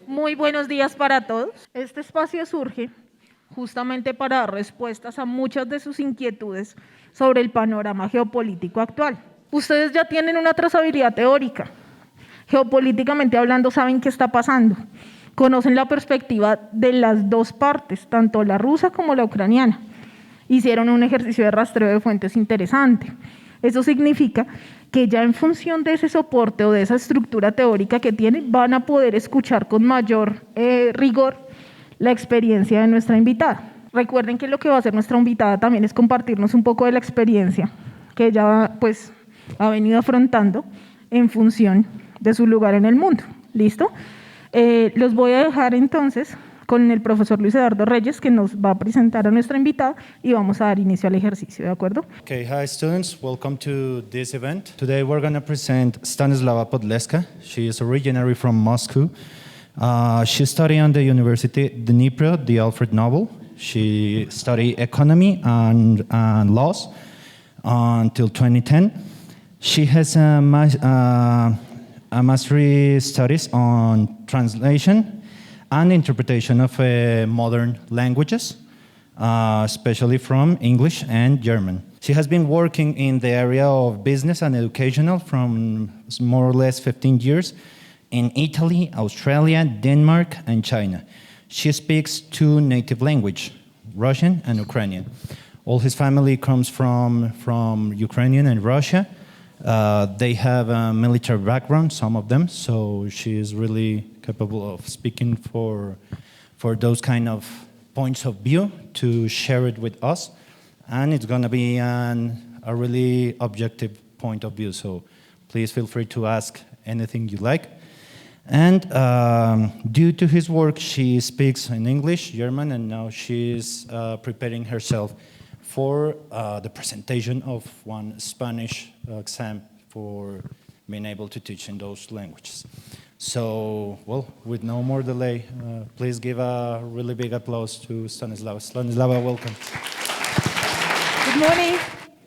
Muy buenos días para todos. Este espacio surge justamente para dar respuestas a muchas de sus inquietudes sobre el panorama geopolítico actual. Ustedes ya tienen una trazabilidad teórica. Geopolíticamente hablando, saben qué está pasando. Conocen la perspectiva de las dos partes, tanto la rusa como la ucraniana. Hicieron un ejercicio de rastreo de fuentes interesante. Eso significa que ya en función de ese soporte o de esa estructura teórica que tienen, van a poder escuchar con mayor rigor la experiencia de nuestra invitada. Recuerden que lo que va a hacer nuestra invitada también es compartirnos un poco de la experiencia que ella pues, ha venido afrontando en función de su lugar en el mundo. ¿Listo? Los voy a dejar entonces con el profesor Luis Eduardo Reyes, que nos va a presentar a nuestra invitada y vamos a dar inicio al ejercicio, ¿de acuerdo? Okay, hi students, welcome to this event. Today we're going to present Stanislava Podlesska. She is originally from Moscow. She studied on the University Dnipro, the Alfred Nobel. She studied economy and laws until 2010. She has a master's studies on translation and interpretation of modern languages, especially from English and German. She has been working in the area of business and educational from more or less 15 years in Italy, Australia, Denmark, and China. She speaks two native languages, Russian and Ukrainian. All his family comes from Ukrainian and Russia. They have a military background, some of them, so she is really capable of speaking for those kind of points of view to share it with us. And it's going to be a really objective point of view, so please feel free to ask anything you like. And due to his work, she speaks in English, German, and now she's preparing herself for the presentation of one Spanish exam for being able to teach in those languages. So, well, with no more delay, please give a really big applause to Stanislava. Stanislava, welcome. Good morning,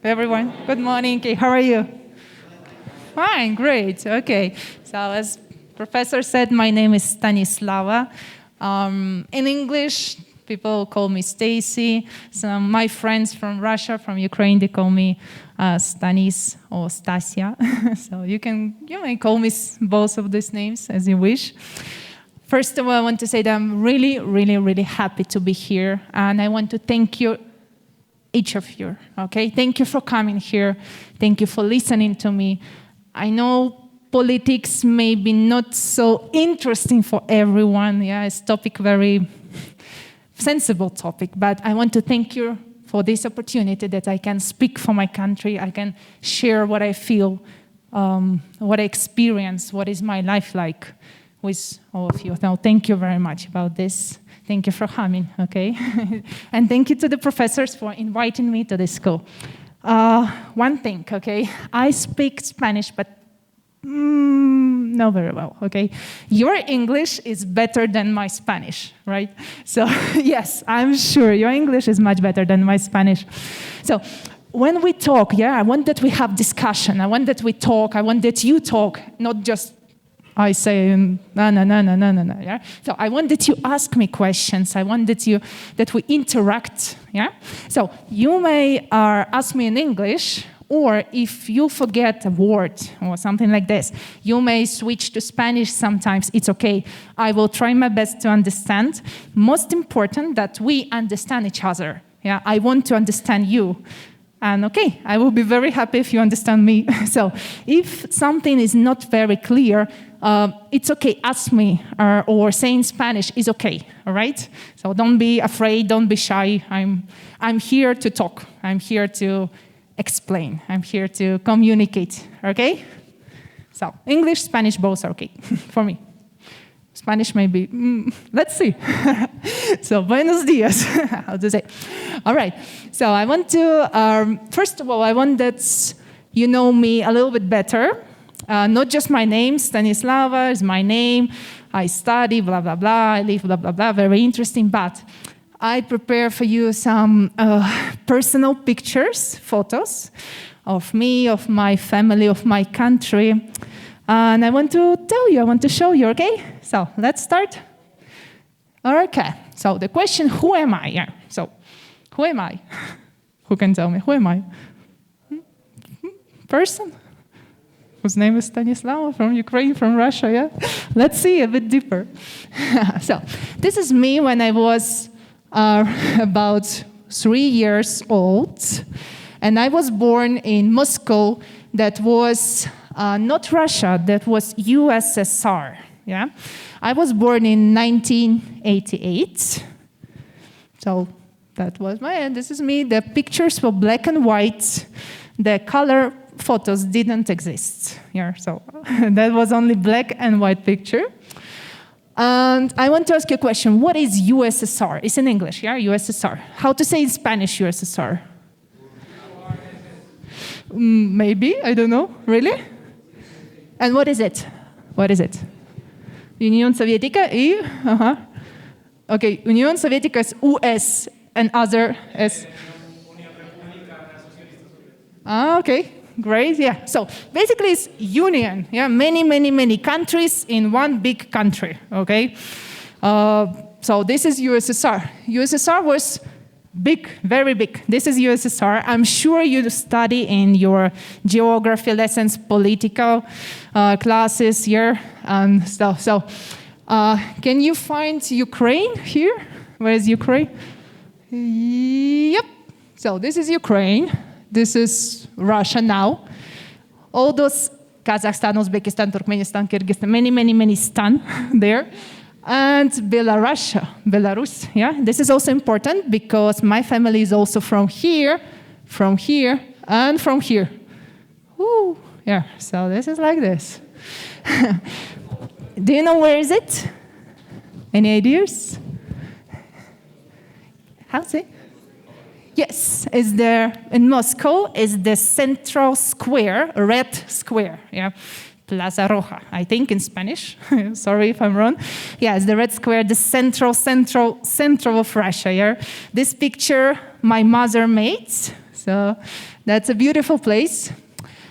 everyone. Good morning. Okay, how are you? Fine, great. Okay. So as Professor said, my name is Stanislava. In English, people call me Stacy. So my friends from Russia, from Ukraine, they call me Stanis or Stasia. So you may call me both of these names as you wish. First of all, I want to say that I'm really, really, really happy to be here. And I want to thank you, each of you, okay? Thank you for coming here. Thank you for listening to me. I know politics may be not so interesting for everyone. Yeah, it's topic very sensible topic, but I want to thank you for this opportunity that I can speak for my country. I can share what I feel, what I experience, what is my life like with all of you. Now, thank you very much about this. Thank you for coming, okay? And thank you to the professors for inviting me to this school. One thing, okay? I speak Spanish, but not very well, okay? Your English is better than my Spanish, right? So, yes, I'm sure your English is much better than my Spanish. So, when we talk, I want that we have discussion. I want that we talk. I want that you talk, not just I say, no, yeah? So I want that you ask me questions. I want that we interact, yeah? So you may ask me in English, or if you forget a word or something like this, you may switch to Spanish sometimes. It's okay. I will try my best to understand. Most important that we understand each other. Yeah, I want to understand you. And okay, I will be very happy if you understand me. So if something is not very clear, it's okay, ask me, or say in Spanish is okay, all right? So don't be afraid, don't be shy. I'm here to talk. I'm here to explain. I'm here to communicate, okay? So English, Spanish, both are okay for me. Spanish maybe, let's see. So buenos dias, how to say. All right, so I want to, first of all, I want that you know me a little bit better. Not just my name, Stanislava is my name, I study, blah, blah, blah, I live, blah, blah, blah, very interesting, but I prepare for you some personal pictures, photos of me, of my family, of my country. And I want to tell you, I want to show you, okay? So let's start. Okay, so the question, who am I? Yeah. So, who am I? Who can tell me, who am I? Person? Whose name is Stanislava, from Ukraine, from Russia, yeah? Let's see a bit deeper. So, this is me when I was about 3 years old, and I was born in Moscow, that was not Russia, that was USSR, yeah? I was born in 1988, so that was this is me. The pictures were black and white, the color photos didn't exist here, so that was only black and white picture. And I want to ask you a question. What is USSR? It's in English, yeah? USSR. How to say in Spanish USSR? Maybe, I don't know. Really? And what is it? What is it? Unión Soviética y... Okay, Unión Soviética is US and other is... Okay. Great, yeah. So basically it's union, yeah, many countries in one big country, okay? So this is USSR. USSR was big, very big. This is USSR. I'm sure you study in your geography lessons, political classes here and stuff. So can you find Ukraine here? Where is Ukraine? Yep. So this is Ukraine. This is Russia now. All those Kazakhstan, Uzbekistan, Turkmenistan, Kyrgyzstan, many stan there. And Belarus, yeah. This is also important because my family is also from here, and from here. Ooh, yeah, so this is like this. Do you know where is it? Any ideas? How's it? Yes, is there in Moscow is the central square, red square, yeah, Plaza Roja, I think in Spanish. Sorry if I'm wrong. Yeah, it's the red square, the central of Russia. Yeah, this picture my mother made, so that's a beautiful place.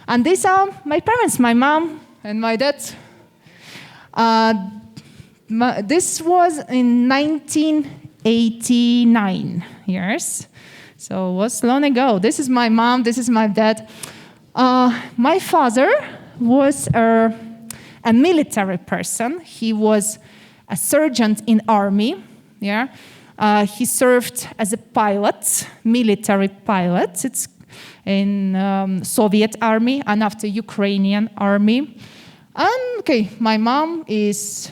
And these are my parents, my mom and my dad. This was in 1989 years. So it was long ago. This is my mom, this is my dad. My father was a military person. He was a sergeant in army. Yeah, he served as a pilot, military pilot. It's in Soviet army and after Ukrainian army. And okay, my mom was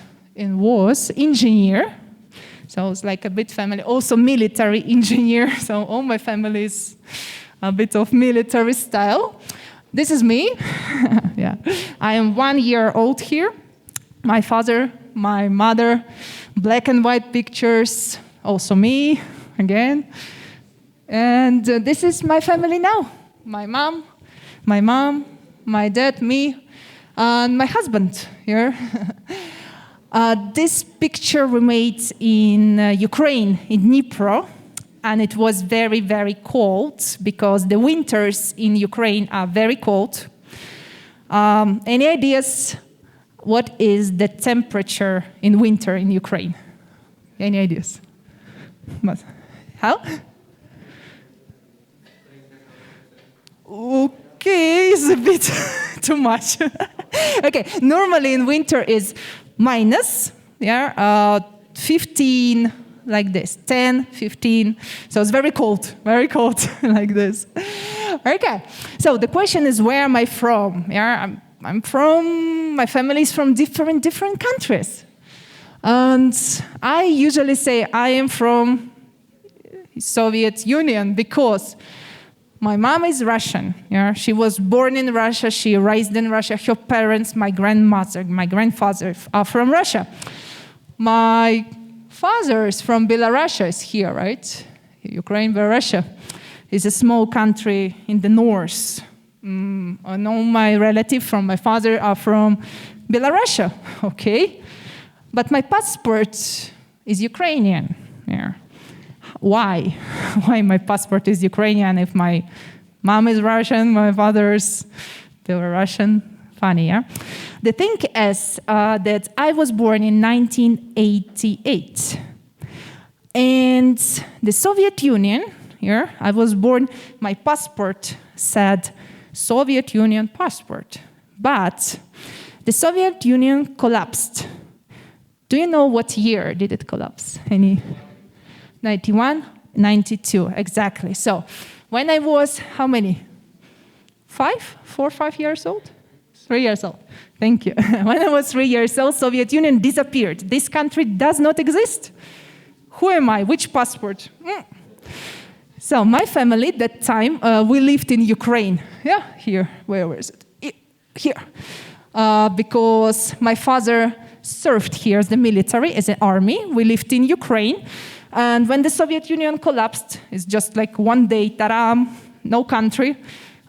engineer. So it's like a bit family, also military engineer. So all my family is a bit of military style. This is me. Yeah, I am 1 year old here. My father, my mother, black and white pictures. Also me again. And this is my family now. My mom, my dad, me, and my husband here. This picture we made in Ukraine, in Dnipro, and it was very, very cold because the winters in Ukraine are very cold. Any ideas what is the temperature in winter in Ukraine? Any ideas? How? Okay, it's a bit too much. Okay, normally in winter is minus, 15, like this, 10, 15. So it's very cold, like this. Okay, so the question is, where am I from? Yeah, I'm from, my family is from different countries. And I usually say I am from Soviet Union because my mom is Russian. Yeah, she was born in Russia. She raised in Russia. Her parents, my grandmother, my grandfather, are from Russia. My father is from Belarus. Is here, right? Ukraine, Belarus is a small country in the north. All my relatives from my father are from Belarus, okay? But my passport is Ukrainian. Yeah. Why? Why my passport is Ukrainian if my mom is Russian, my father's Belarusian? Funny, yeah? The thing is that I was born in 1988. And the Soviet Union, here, I was born, my passport said Soviet Union passport. But the Soviet Union collapsed. Do you know what year did it collapse? Any? 91? 92, exactly. So when I was, how many? 4 or 5 years old? 3 years old. Thank you. When I was 3 years old, Soviet Union disappeared. This country does not exist. Who am I? Which passport? So my family, at that time, we lived in Ukraine. Yeah, here. Where is it? Here. Because my father served here as the military, as an army. We lived in Ukraine. And when the Soviet Union collapsed, it's just like one day, ta-da, no country.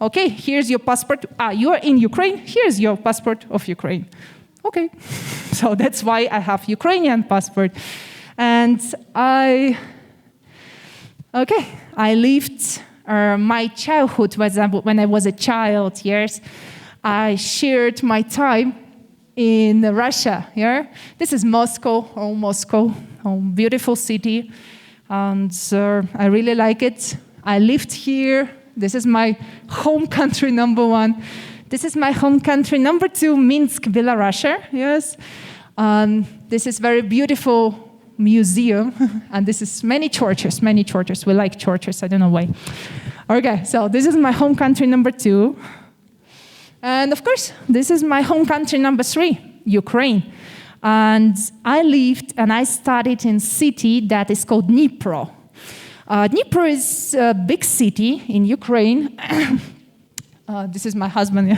Okay, here's your passport. You are in Ukraine. Here's your passport of Ukraine. Okay. So that's why I have Ukrainian passport. And I lived my childhood when I was a child, yes. I shared my time in Russia, yeah. This is Moscow, beautiful city. And I really like it. I lived here. This is my home country, number 1. This is my home country, number 2, Minsk, Belarus, yes. This is very beautiful museum, and this is many churches. We like churches, I don't know why. Okay, so this is my home country, number 2. And of course, this is my home country, number 3, Ukraine. And I lived and I studied in a city that is called Dnipro. Dnipro is a big city in Ukraine. This is my husband.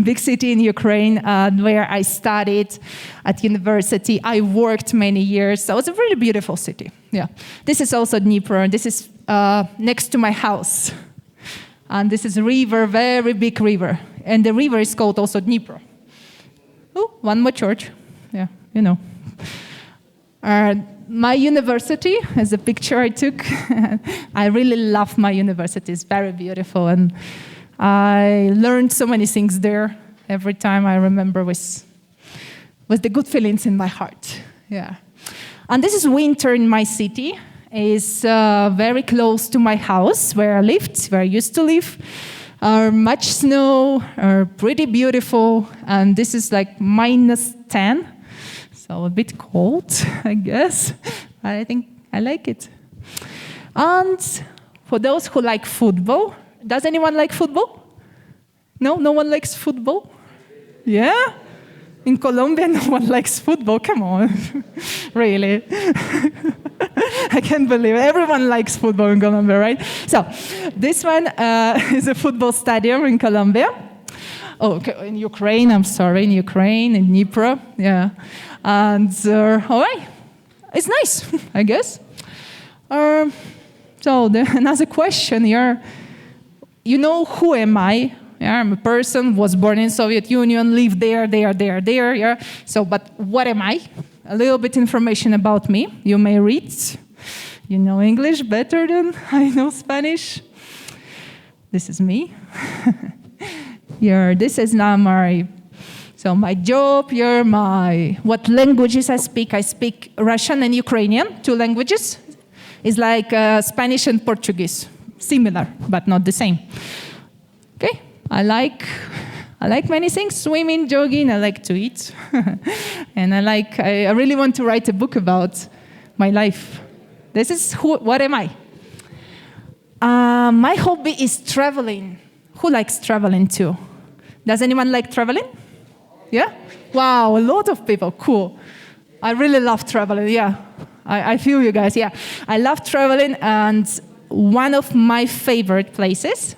Big city in Ukraine where I studied at university. I worked many years. So it's a really beautiful city. Yeah. This is also Dnipro. This is next to my house. And this is a river, very big river. And the river is called also Dnipro. Oh, one more church. Yeah, you know. My university is a picture I took. I really love my university. It's very beautiful. And I learned so many things there. Every time I remember with the good feelings in my heart. Yeah. And this is winter in my city. It's very close to my house where I lived, where I used to live. Much snow, pretty beautiful. And this is like -10. So a bit cold, I guess. I think I like it. And for those who like football, does anyone like football? No? No one likes football? Yeah? In Colombia, no one likes football. Come on. Really? I can't believe it. Everyone likes football in Colombia, right? So this one is a football stadium in Colombia. Oh, okay, in Ukraine, I'm sorry, in Ukraine, in Dnipro, yeah. And, all right, it's nice, I guess. So another question here. You know, who am I? Yeah, I'm a person, was born in Soviet Union, lived there, yeah. So, but what am I? A little bit information about me. You may read. You know English better than I know Spanish. This is me. Here, this is now my job here, what languages I speak. I speak Russian and Ukrainian, 2 languages. It's like Spanish and Portuguese. Similar, but not the same. Okay, I like many things, swimming, jogging, I like to eat. And I really want to write a book about my life. This is what am I? My hobby is traveling. Who likes traveling too? Does anyone like traveling? Yeah? Wow, a lot of people, cool. I really love traveling, yeah. I feel you guys, yeah. I love traveling, and one of my favorite places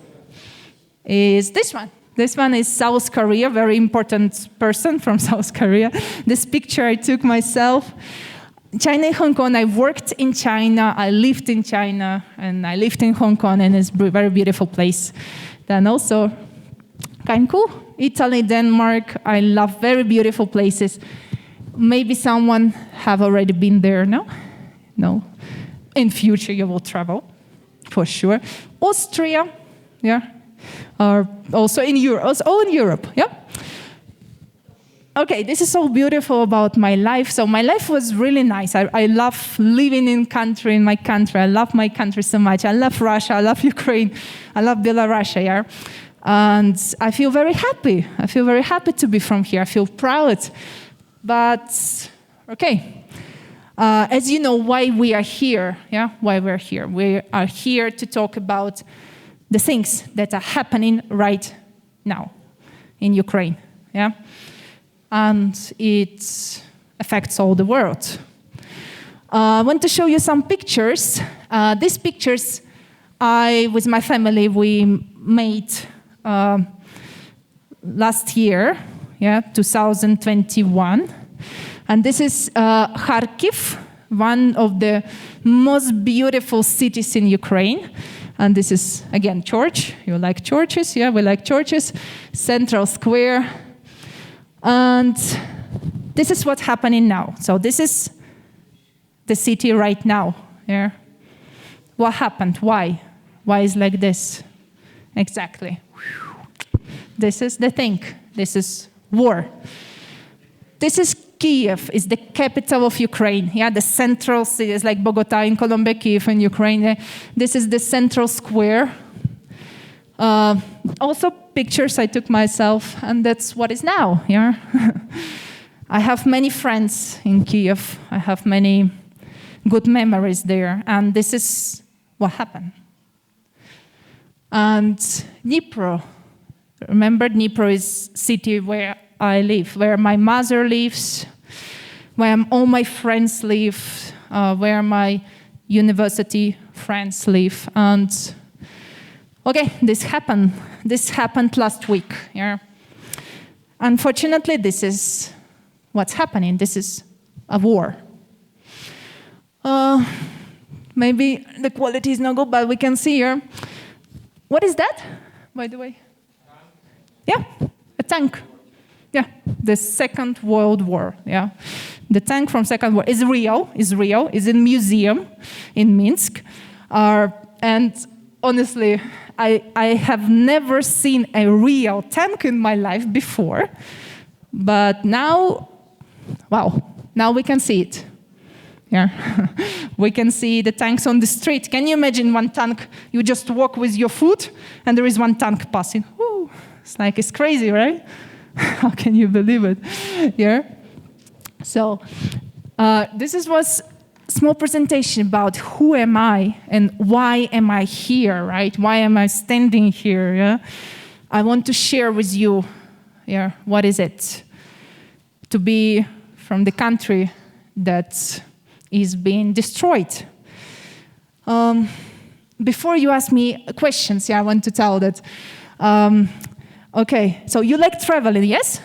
is this one. This one is South Korea, very important person from South Korea. This picture I took myself. China and Hong Kong, I worked in China, I lived in China, and I lived in Hong Kong, and it's a very beautiful place. Then also, kind of cool. Italy, Denmark, I love very beautiful places. Maybe someone have already been there, no? No. In future you will travel, for sure. Austria, yeah. Or also in Europe, yeah. Okay, this is so beautiful about my life. So my life was really nice. I love living in my country. I love my country so much. I love Russia. I love Ukraine. I love Belarus, yeah. And I feel very happy. I feel very happy to be from here. I feel proud. But, okay. As you know, why we are here, yeah? Why we're here. We are here to talk about the things that are happening right now in Ukraine, yeah? And it affects all the world. I want to show you some pictures. These pictures, with my family, we made last year, yeah, 2021. And this is Kharkiv, one of the most beautiful cities in Ukraine. And this is, again, church. You like churches? Yeah, we like churches. Central Square. And this is what's happening now. So this is the city right now. Yeah. What happened? Why? Why is like this? Exactly. This is the thing. This is war. This is Kiev, is the capital of Ukraine. Yeah, the central city is like Bogota in Colombia, Kiev in Ukraine. This is the central square. Also pictures I took myself, and that's what is now. Yeah, I have many friends in Kiev. I have many good memories there, and this is what happened. And Dnipro, remember Dnipro is city where I live, where my mother lives, where all my friends live, where my university friends live. And okay, this happened. This happened last week. Yeah. Unfortunately, this is what's happening. This is a war. Maybe the quality is not good, but we can see here. What is that, by the way? Yeah, a tank. Yeah, the Second World War. Yeah, the tank from Second World is real. Is in museum in Minsk, and honestly, I have never seen a real tank in my life before, but now, wow, now we can see it. Yeah, we can see the tanks on the street. Can you imagine one tank? You just walk with your foot, and there is one tank passing. Woo. It's crazy, right? How can you believe it? Yeah. So this was a small presentation about who am I and why am I here, right? Why am I standing here? Yeah. I want to share with you, yeah, what is it to be from the country that is being destroyed. Before you ask me questions, yeah, I want to tell that. Okay, so you like traveling, yes?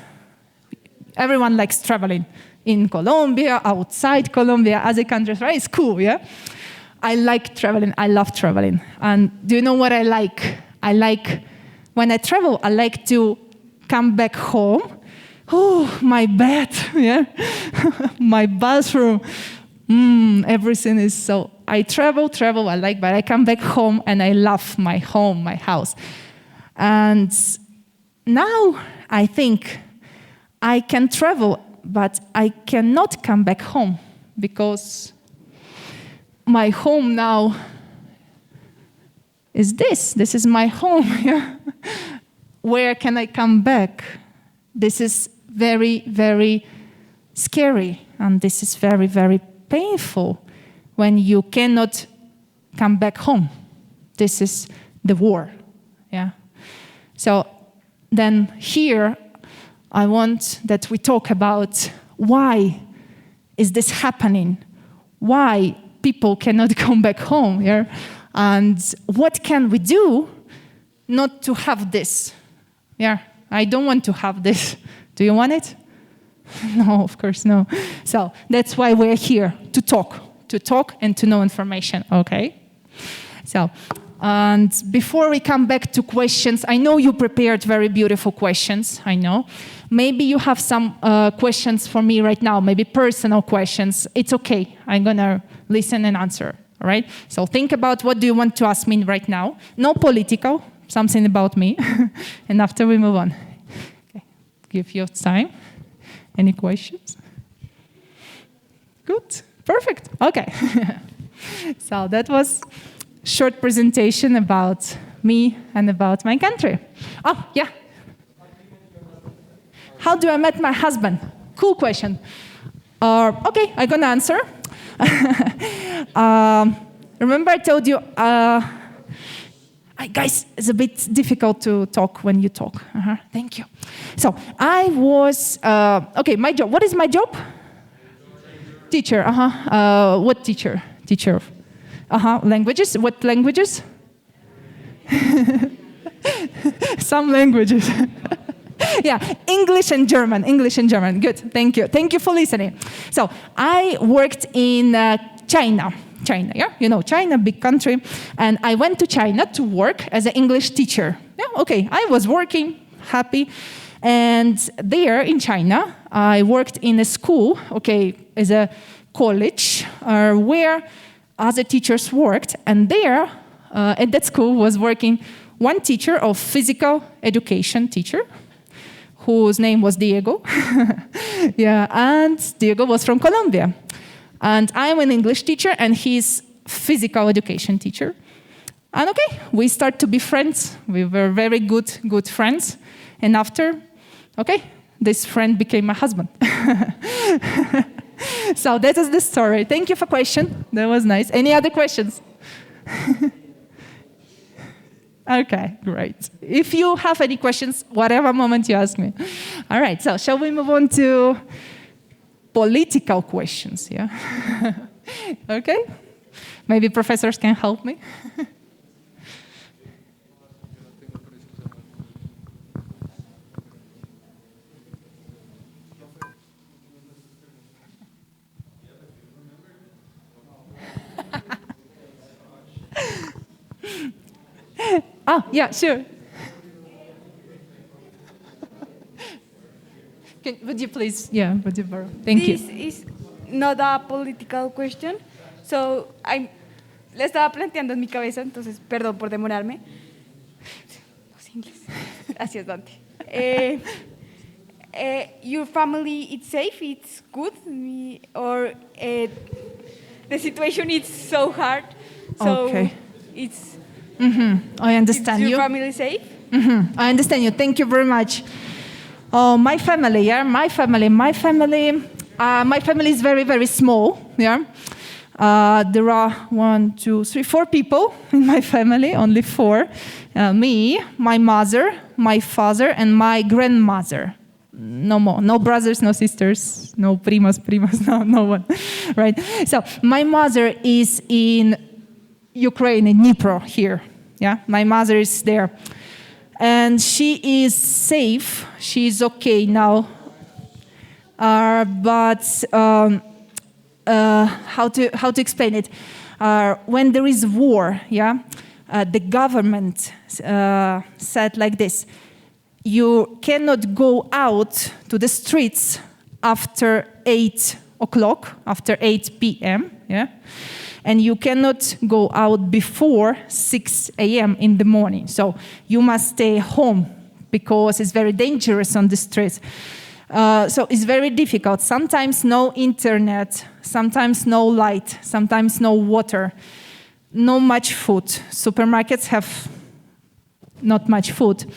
Everyone likes traveling in Colombia, outside Colombia, other countries, right? It's cool, yeah? I like traveling. I love traveling. And do you know what I like? When I travel, I like to come back home. Oh, my bed, yeah? My bathroom. Everything is so... I travel, I like, but I come back home and I love my home, my house. And now I think I can travel, but I cannot come back home because my home now is this. This is my home. Yeah? Where can I come back? This is very, very scary, and this is very, very painful when you cannot come back home. This is the war. Yeah. So then here, I want that we talk about why is this happening? Why people cannot come back home here? Yeah? And what can we do not to have this? Yeah, I don't want to have this. Do you want it? No, of course no. So that's why we're here, to talk and to know information, okay? So And before we come back to questions, I know you prepared very beautiful questions, I know. Maybe you have some questions for me right now, maybe personal questions. It's okay, I'm gonna listen and answer, all right? So think about what do you want to ask me right now. No political, something about me. And after we move on. Okay. Give you time. Any questions? Good, perfect, okay. So that was short presentation about me and about my country. Oh, yeah. How do I met my husband? Cool question. Okay, I'm gonna answer. Remember I told you, guys, it's a bit difficult to talk when you talk. Thank you. So I was, okay, my job. What is my job? Teacher, what teacher? Teacher. Languages. What languages? Some languages. Yeah, English and German. English and German. Good. Thank you. Thank you for listening. So I worked in China. China, yeah? You know, China, big country. And I went to China to work as an English teacher. Yeah, okay. I was working, happy. And there in China, I worked in a school, okay, as a college, where other teachers worked. And there, at that school, was working one teacher of physical education teacher, whose name was Diego. Yeah, and Diego was from Colombia. And I'm an English teacher, and he's physical education teacher. And okay, we start to be friends. We were very good friends. And after, okay, this friend became my husband. So that is the story. Thank you for question. That was nice. Any other questions? Okay, great. If you have any questions, whatever moment you ask me. All right, so shall we move on to political questions, yeah? Okay? Maybe professors can help me. Oh, yeah, sure. Would you please, would you borrow? Thank you. This is not a political question. So, le estaba planteando en mi cabeza, entonces, perdón por demorarme. No sé inglés. Gracias, Dante. Your family, it's safe, it's good, or the situation is so hard, so okay. It's... I understand is you. your family safe? I understand you. Thank you very much. My family, yeah, my family is very, very small, yeah. There are 1, 2, 3, 4 people in my family, only 4. Me, my mother, my father, and my grandmother. No more, no brothers, no sisters, no primas, no one, right? So my mother is in Ukraine, in Dnipro, here, yeah. My mother is there. And she is safe. She's okay now. But how to explain it? When there is war, yeah, the government said like this: you cannot go out to the streets after 8 o'clock, after 8 p.m. Yeah. And you cannot go out before 6 a.m. in the morning. So you must stay home because it's very dangerous on the streets. So it's very difficult. Sometimes no internet, sometimes no light, sometimes no water, no much food. Supermarkets have not much food.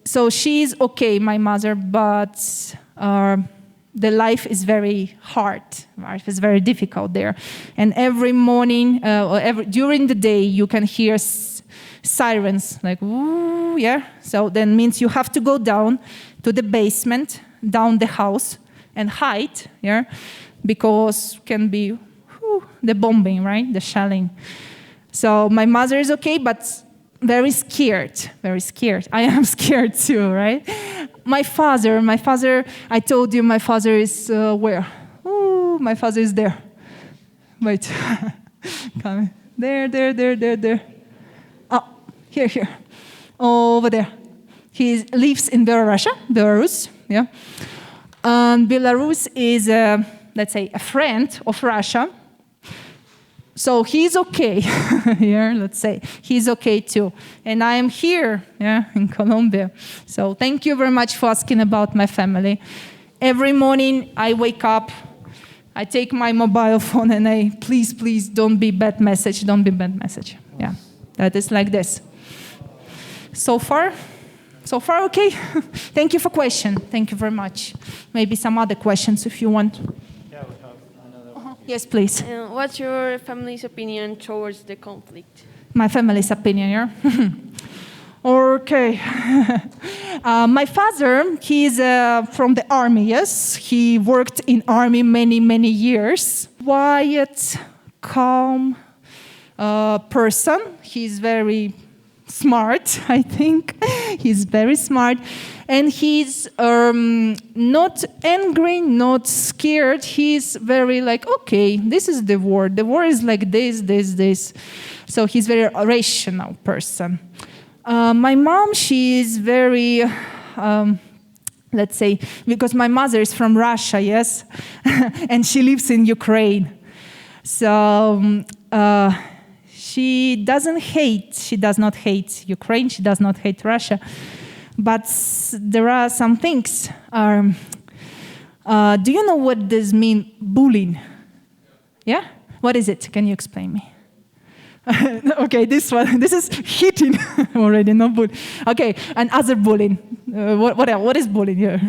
So she's okay, my mother, but the life is very hard. Life is very difficult there. And every morning, during the day, you can hear sirens, like, woo, yeah. So that means you have to go down to the basement, down the house, and hide, yeah, because can be the bombing, right, the shelling. So my mother is okay, but very scared, very scared. I am scared too, right? My father, I told you my father is where? Oh, my father is there. Wait, come. There. Oh, here. Over there. He lives in Belarus, yeah. And Belarus is, let's say, a friend of Russia. So he's okay here, let's say. He's okay too. And I am here, yeah, in Colombia. So thank you very much for asking about my family. Every morning I wake up, I take my mobile phone and I, please, don't be bad message. Yeah, that is like this. So far, okay. Thank you for question. Thank you very much. Maybe some other questions if you want. Yeah, we have another one. Yes, please. What's your family's opinion towards the conflict? My family's opinion, yeah? Okay. My father, he's from the army, yes? He worked in army many years. Quiet, calm person. He's very smart, I think. He's very smart. And he's not angry, not scared. He's very like, okay, this is the war. The war is like this. So he's very rational person. My mom, she is very, let's say, because my mother is from Russia, yes? And she lives in Ukraine. So she does not hate Ukraine, she does not hate Russia. But there are some things. Do you know what this means, bullying? Yeah? What is it? Can you explain me? Okay, this is hitting already, not bullying. Okay, and other bullying. What else? What is bullying here?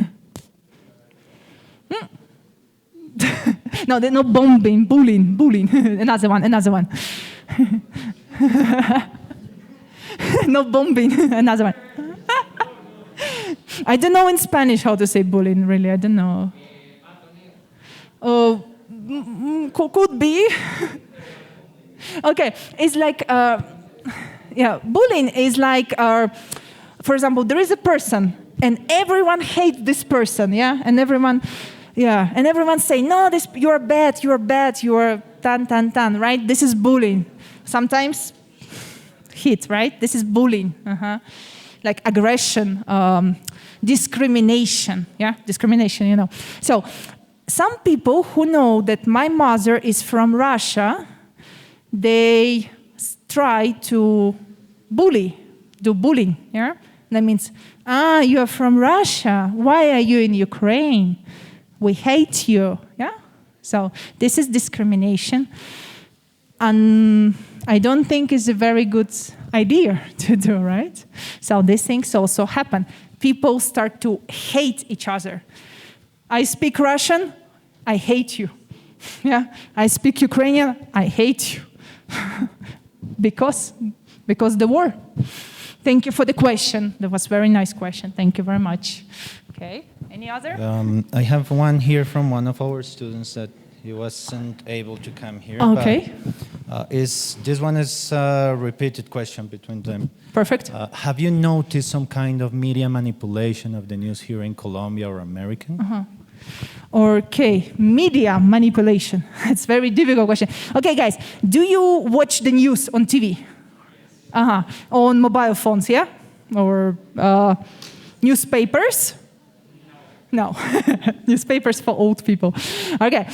No, no bombing, bullying. Another one. No bombing, another one. I don't know in Spanish how to say bullying, really, I don't know. Could be. Okay, it's like, bullying is like, for example, there is a person, and everyone hates this person, yeah? And everyone say, no, you're bad, you're tan, right? This is bullying. Sometimes hit, right? This is bullying. Like aggression, discrimination, yeah? Discrimination, you know. So, some people who know that my mother is from Russia, they try to do bullying, yeah? That means, you are from Russia. Why are you in Ukraine? We hate you, yeah? So this is discrimination. And I don't think it's a very good idea to do, right? So these things also happen. People start to hate each other. I speak Russian, I hate you. Yeah, I speak Ukrainian, I hate you. because the war. Thank you for the question. That was a very nice question. Thank you very much. Okay, any other? I have one here from one of our students that he wasn't able to come here. Okay. But, this one is a repeated question between them. Perfect. Have you noticed some kind of media manipulation of the news here in Colombia or American? Okay, media manipulation. It's a very difficult question. Okay, guys, do you watch the news on TV? On mobile phones, yeah? Or newspapers? No. Newspapers for old people. Okay.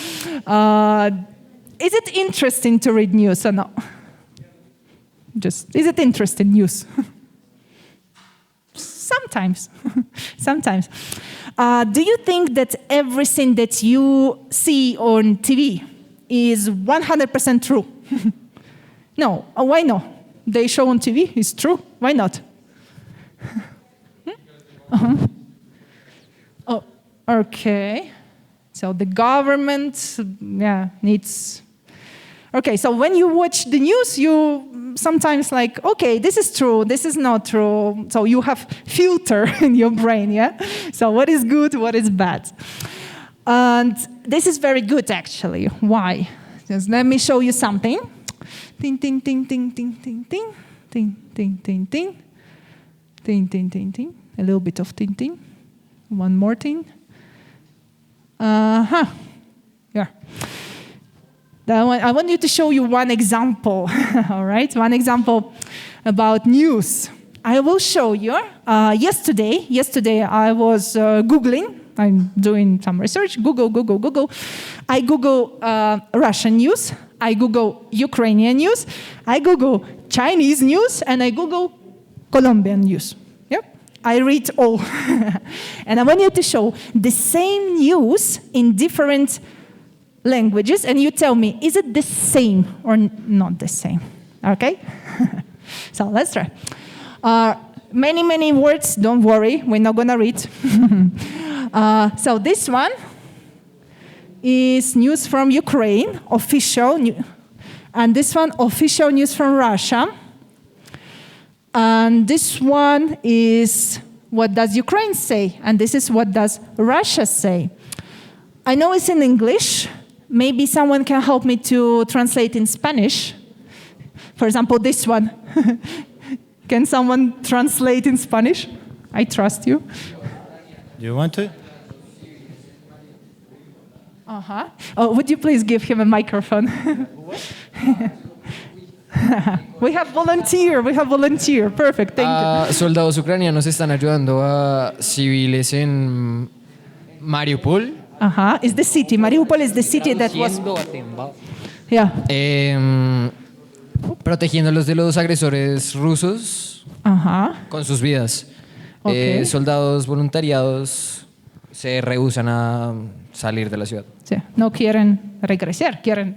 Is it interesting to read news or no? Is it interesting news? Sometimes. Do you think that everything that you see on TV is 100% true? No. Why no? They show on TV, it's true. Why not? Oh, okay. So the government, needs... Okay, so when you watch the news, you sometimes like, okay, this is true, this is not true. So you have filter in your brain, yeah? So what is good, what is bad? And this is very good, actually. Why? Just let me show you something. Ting, ting, ting, ting, ting, ting, ting. Ting, ting, ting, ting. Ting, ting, ting, ting. A little bit of ting, ting. One more thing. Yeah. I want you to show you one example, all right? One example about news. I will show you. Yesterday I was Googling. I'm doing some research. Google. I Google Russian news. I Google Ukrainian news. I Google Chinese news. And I Google Colombian news. Yep. I read all. And I want you to show the same news in different languages. And you tell me, is it the same or not the same? Okay? So let's try. Many words, don't worry, we're not gonna read. So this one is news from Ukraine, official, and this one, official news from Russia. And this one is what does Ukraine say, and this is what does Russia say. I know it's in English, maybe someone can help me to translate in Spanish. For example, this one. Can someone translate in Spanish? I trust you. Do you want to? Uh-huh. Oh, would you please give him a microphone? We have volunteer. Perfect, thank you. Soldados ucranianos están ayudando a civiles en Mariupol. Uh-huh. Is the city. Mariupol is the city that was... Yeah. Protegiéndolos de los agresores rusos con sus vidas. Okay. Soldados voluntariados se rehúsan a salir de la ciudad. Sí. No quieren regresar, quieren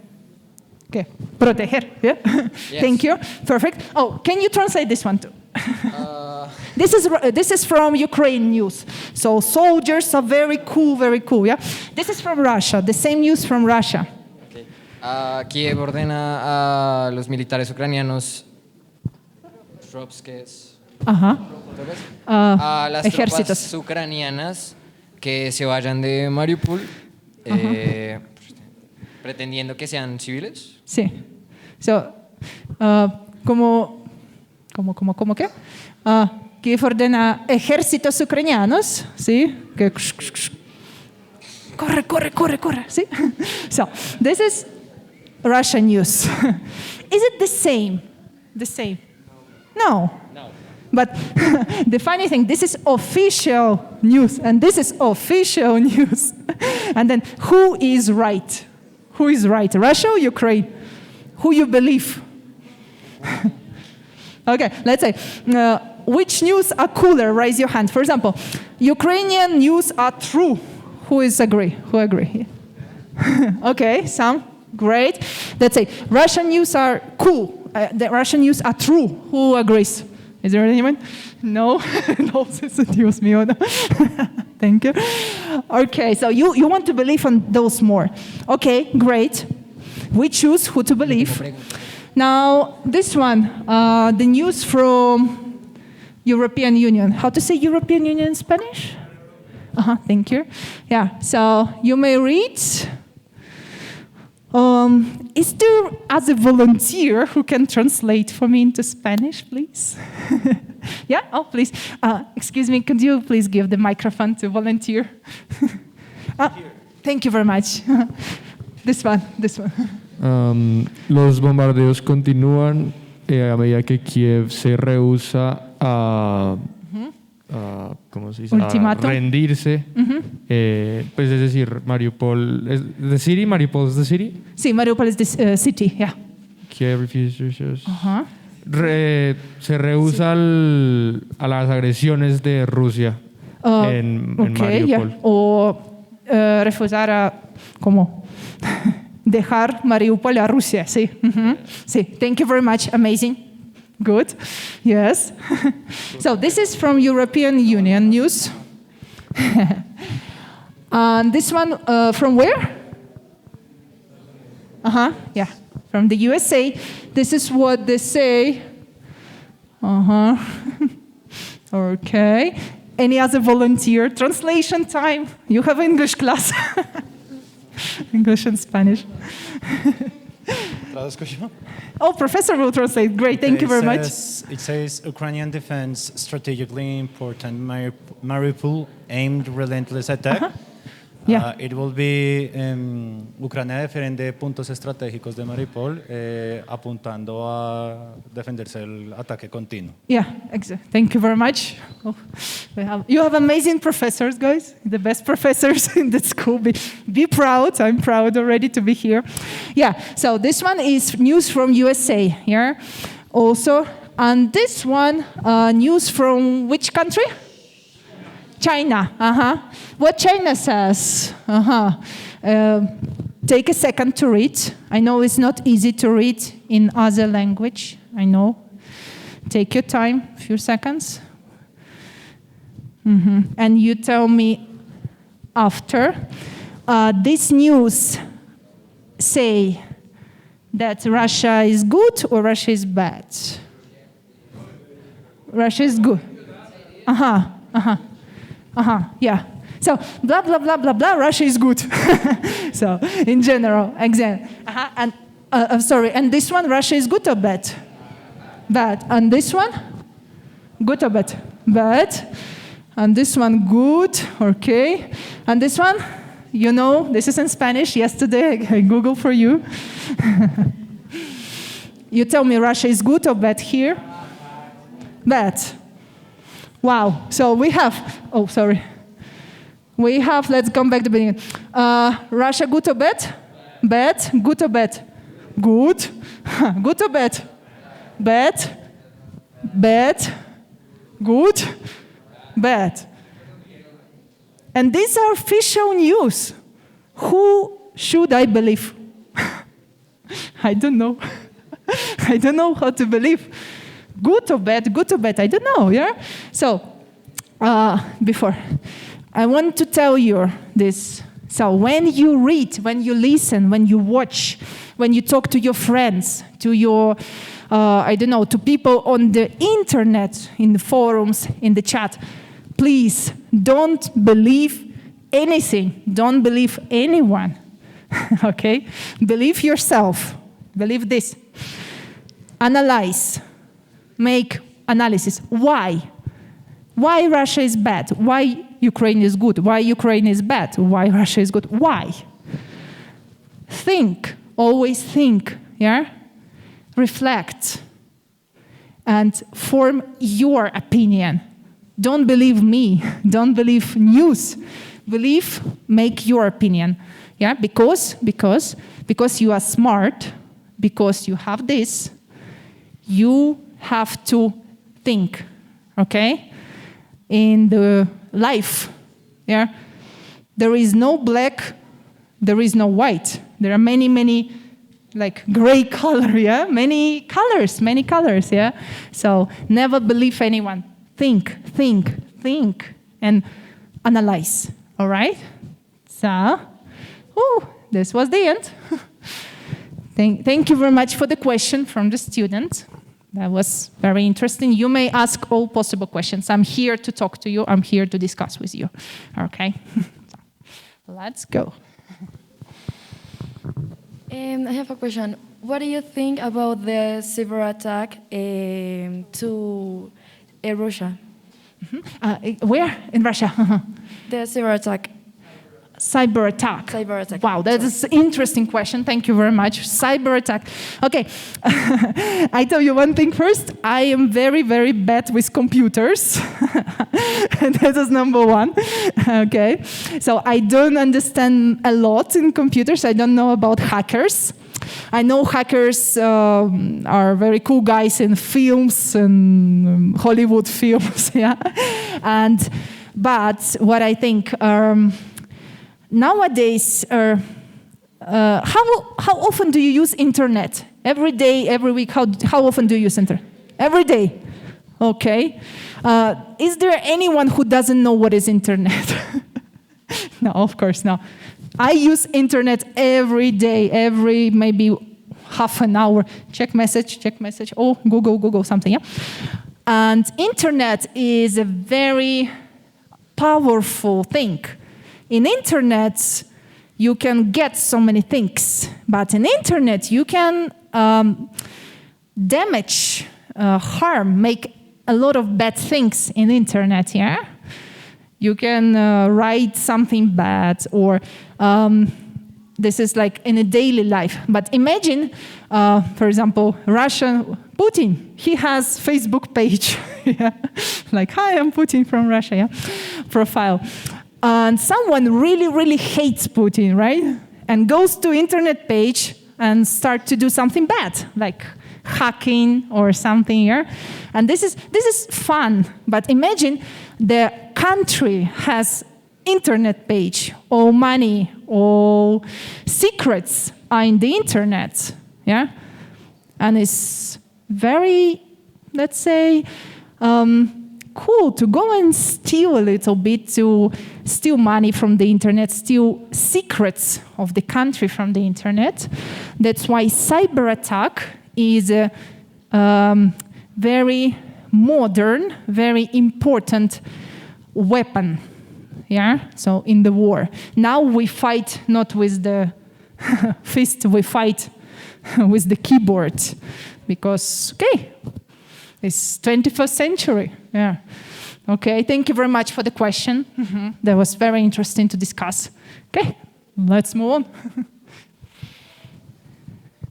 ¿qué? Proteger. Yeah? Yes. Thank you. Perfect. Oh, can you translate this one too? This is from Ukraine news. So soldiers are very cool, yeah. This is from Russia. The same news from Russia. Kiev ordena a los militares ucranianos a las ejércitos tropas ucranianas que se vayan de Mariupol pretendiendo que sean civiles. Sí. So, ¿cómo qué? Kiev ordena ejércitos ucranianos, ¿sí? Que corre, ¿sí? So, this is Russian news. Is it the same? No. But the funny thing, this is official news, and this is official news. And then, who is right? Russia or Ukraine? Who you believe? Okay, let's say, which news are cooler? Raise your hand. For example, Ukrainian news are true. Who agree? Okay, some. Great. Let's say Russian news are cool. The Russian news are true. Who agrees? Is there anyone? No? No, Dios mío. Thank you. Okay, so you want to believe on those more. Okay, great. We choose who to believe. Now, this one, the news from European Union. How to say European Union in Spanish? Thank you. Yeah, so you may read. Is there as a volunteer who can translate for me into Spanish, please? Yeah? Oh, please. Excuse me, could you please give the microphone to volunteer? Thank you very much. This one. Los bombardeos continúan a medida que Kiev se rehúsa a ¿cómo se dice? A rendirse. Pues es decir, Mariupol es the city, Mariupol is the city. Sí, Mariupol is the city, yeah. Kiev refuses. Se rehúsa a las agresiones de Rusia en Mariupol. Yeah. O refusar a ¿cómo? Dejar Mariupol a Rusia, sí. Sí, thank you very much, amazing. Good, yes. So this is from European Union news. And this one from where? Yeah, from the USA. This is what they say. Okay. Any other volunteer? Translation time. You have English class. English and Spanish. Oh, professor will translate. Great, thank you very much. It says Ukrainian defense strategically important Mariupol aimed relentless attack. Yeah. It will be Ucrania defiende puntos estratégicos de Mariupol, apuntando a defenderse del ataque continuo. Yeah, exactly. Thank you very much. Oh, you have amazing professors, guys. The best professors in the school. Be proud. I'm proud already to be here. Yeah, so this one is news from USA here also. And this one, news from which country? China. What China says. Take a second to read. I know it's not easy to read in other language. I know. Take your time, a few seconds. And you tell me after. This news say that Russia is good or Russia is bad? Russia is good. Yeah. So, blah, blah, blah, blah, blah, Russia is good. So, in general, and I'm sorry, and this one, Russia is good or bad? Bad. And this one? Good or bad? Bad. And this one, good, okay. And this one, you know, this is in Spanish. Yesterday, I Googled for you. You tell me Russia is good or bad here? Bad. Wow. So we have, we have, let's come back to the beginning. Russia good or bad? Bad. Good or bad? Good. Good or bad? Bad. Bad. Good. Bad. And these are official news. Who should I believe? I don't know. I don't know how to believe. Good or bad, I don't know, yeah? So, before, I want to tell you this. So, when you read, when you listen, when you watch, when you talk to your friends, to your, I don't know, to people on the internet, in the forums, in the chat, please don't believe anything. Don't believe anyone, okay? Believe yourself. Believe this. Analyze. Make analysis. Why? Why Russia is bad? Why Ukraine is good? Why Ukraine is bad? Why Russia is good? Why? Think. Always think. Yeah? Reflect. And form your opinion. Don't believe me. Don't believe news. Believe, make your opinion. Yeah? Because you are smart, because you have this, you have to think, okay? In the life, yeah? There is no black, there is no white. There are many, like gray color, yeah? Many colors, yeah? So never believe anyone. Think, and analyze, all right? So, this was the end. Thank you very much for the question from the student. That was very interesting. You may ask all possible questions. I'm here to talk to you. I'm here to discuss with you. Okay? Let's go. I have a question. What do you think about the cyber attack to Russia? Where? In Russia? The cyber attack. Cyber attack. Cyber attack. Wow, that is an interesting question. Thank you very much. Cyber attack. Okay, I tell you one thing first. I am very, very bad with computers. And that is number one. Okay, so I don't understand a lot in computers. I don't know about hackers. I know hackers are very cool guys in films and Hollywood films, yeah. But what I think. Nowadays, how often do you use internet? Every day, every week? How often do you use internet? Every day. Okay. Is there anyone who doesn't know what is internet? No, of course no. I use internet every day, every maybe half an hour. Check message. Oh, Google something, yeah? And internet is a very powerful thing. In internet, you can get so many things, but in internet, you can damage, harm, make a lot of bad things in internet, yeah? You can write something bad, or this is like in a daily life. But imagine, for example, Russian Putin. He has Facebook page, yeah? Like, hi, I'm Putin from Russia, yeah? Profile. And someone really, really hates Putin, right? And goes to internet page and start to do something bad, like hacking or something here. And this is fun, but imagine the country has internet page, all money, all secrets are in the internet, yeah? And it's very, let's say, cool to go and steal a little bit, to steal money from the internet, steal secrets of the country from the internet. That's why cyber attack is a very modern, very important weapon. Yeah, so in the war. Now we fight not with the fist, we fight with the keyboard. Because, okay, it's 21st century. Yeah. Okay, thank you very much for the question. That was very interesting to discuss. Okay, let's move on.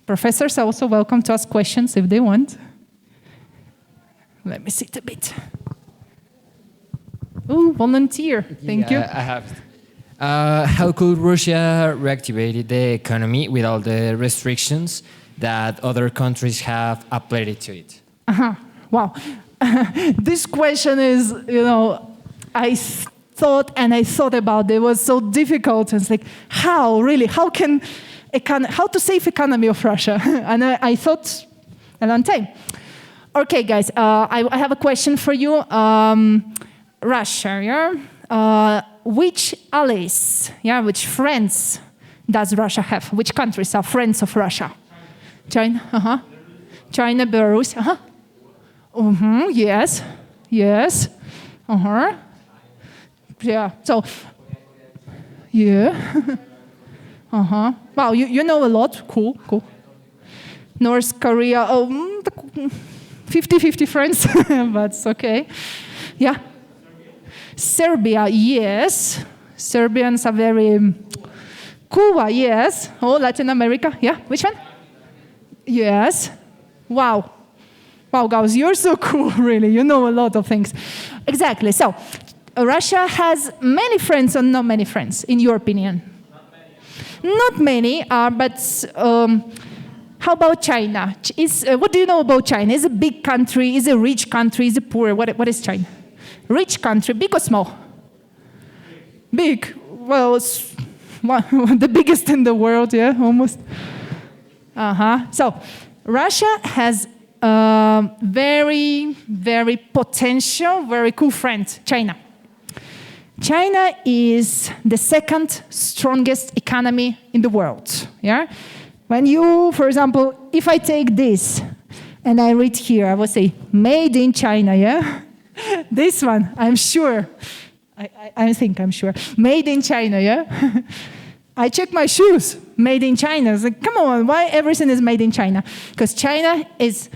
Professors are also welcome to ask questions if they want. Let me sit a bit. Oh, volunteer. Thank you. I have. How could Russia reactivate the economy with all the restrictions that other countries have applied to it? Wow. This question is, I thought about it. It was so difficult. It's like, how really? How to save economy of Russia? And I thought a long time. Okay, guys, I have a question for you. Russia, yeah? Which allies, yeah, which friends does Russia have? Which countries are friends of Russia? China, China, Belarus, yes, yes, yeah, so, yeah, wow, you know a lot, cool. North Korea, 50-50 friends, but it's okay, yeah. Serbia, yes. Serbians are very... Cuba, yes. Oh, Latin America, yeah. Which one? Yes. Wow. Wow, guys, you're so cool, really. You know a lot of things. Exactly. So, Russia has many friends or not many friends, in your opinion? Not many, but how about China? What do you know about China? Is it a big country? Is it a rich country? Is it poor? What is China? Rich country, big or small? Big. Well, it's the biggest in the world, yeah, almost. So, Russia has a very, very potential, very cool friend, China. China is the second strongest economy in the world, yeah? When you, for example, if I take this and I read here, I would say, made in China, yeah? This one, I'm sure. I'm sure. Made in China, yeah? I check my shoes, made in China. It's like, come on, why everything is made in China? Because China is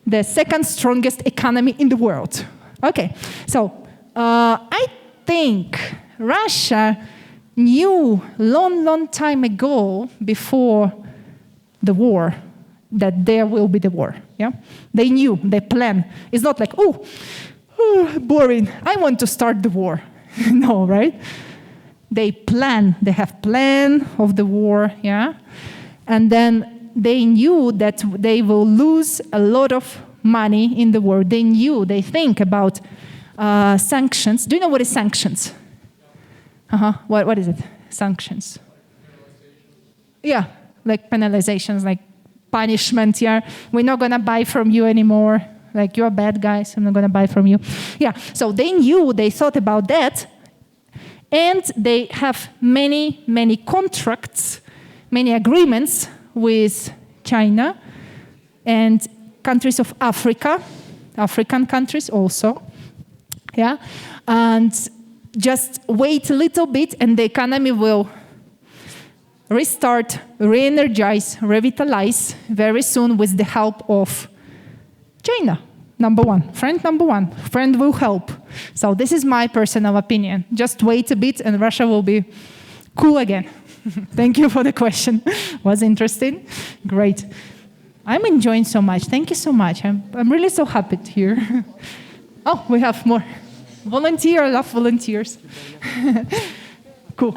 the second strongest economy in the world. Okay, so I think Russia knew long time ago, before the war, that there will be the war, yeah? They knew, they planned. It's not like, oh, boring, I want to start the war. No, right? They have plan of the war, yeah? And then they knew that they will lose a lot of money in the war. They think about sanctions. Do you know what is sanctions? What is it? Sanctions. Yeah, like penalizations, like punishment, yeah? We're not gonna buy from you anymore. Like, you're bad guys, I'm not going to buy from you. Yeah, so they thought about that, and they have many contracts, many agreements with China and countries of Africa, African countries also, yeah? And just wait a little bit, and the economy will restart, re-energize, revitalize very soon with the help of China. number one. Friend number one. Friend will help. So this is my personal opinion. Just wait a bit and Russia will be cool again. Thank you for the question. Was interesting. Great. I'm enjoying so much. Thank you so much. I'm really so happy here. Oh, we have more. Volunteer, I love volunteers. Cool.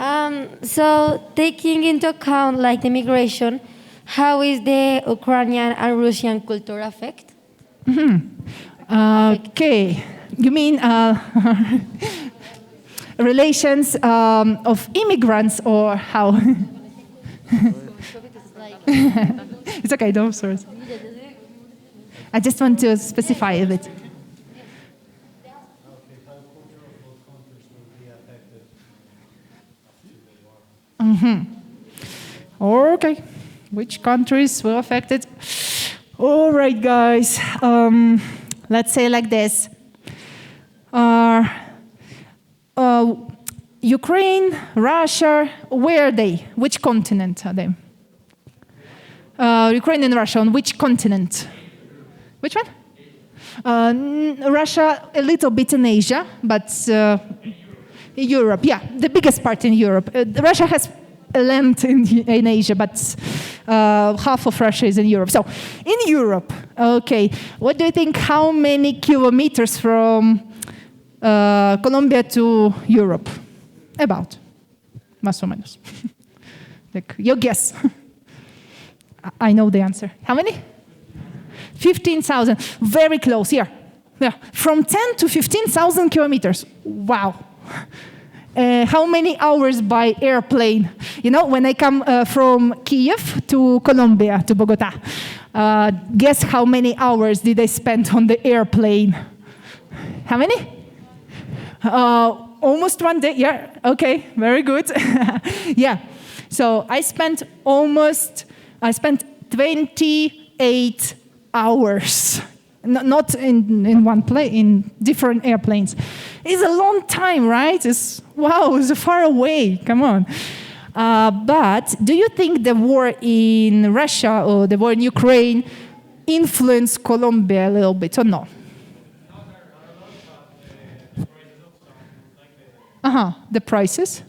So taking into account like the migration, how is the Ukrainian and Russian culture affect? Okay. You mean relations of immigrants or how? It's okay, don't sorry. I just want to specify a bit. Okay, which countries were affected? All right, guys. Let's say like this. Ukraine, Russia, where are they? Which continent are they? Ukraine and Russia, on which continent? Which one? Russia, a little bit in Asia, but Europe, yeah, the biggest part in Europe. Russia has a land in Asia, but half of Russia is in Europe. So, in Europe, okay, what do you think, how many kilometers from Colombia to Europe? About, más o menos. Like, your guess. I know the answer. How many? 15,000. Very close, here. Yeah. From 10 to 15,000 kilometers. Wow. How many hours by airplane? You know, when I come from Kiev to Colombia, to Bogota, guess how many hours did I spend on the airplane? How many? Almost 1 day. Yeah, okay, very good. Yeah. So I spent 28 hours. Not in one plane, in different airplanes. It's a long time, right? It's far away. Come on. But do you think the war in Russia or the war in Ukraine influenced Colombia a little bit or no? The prices?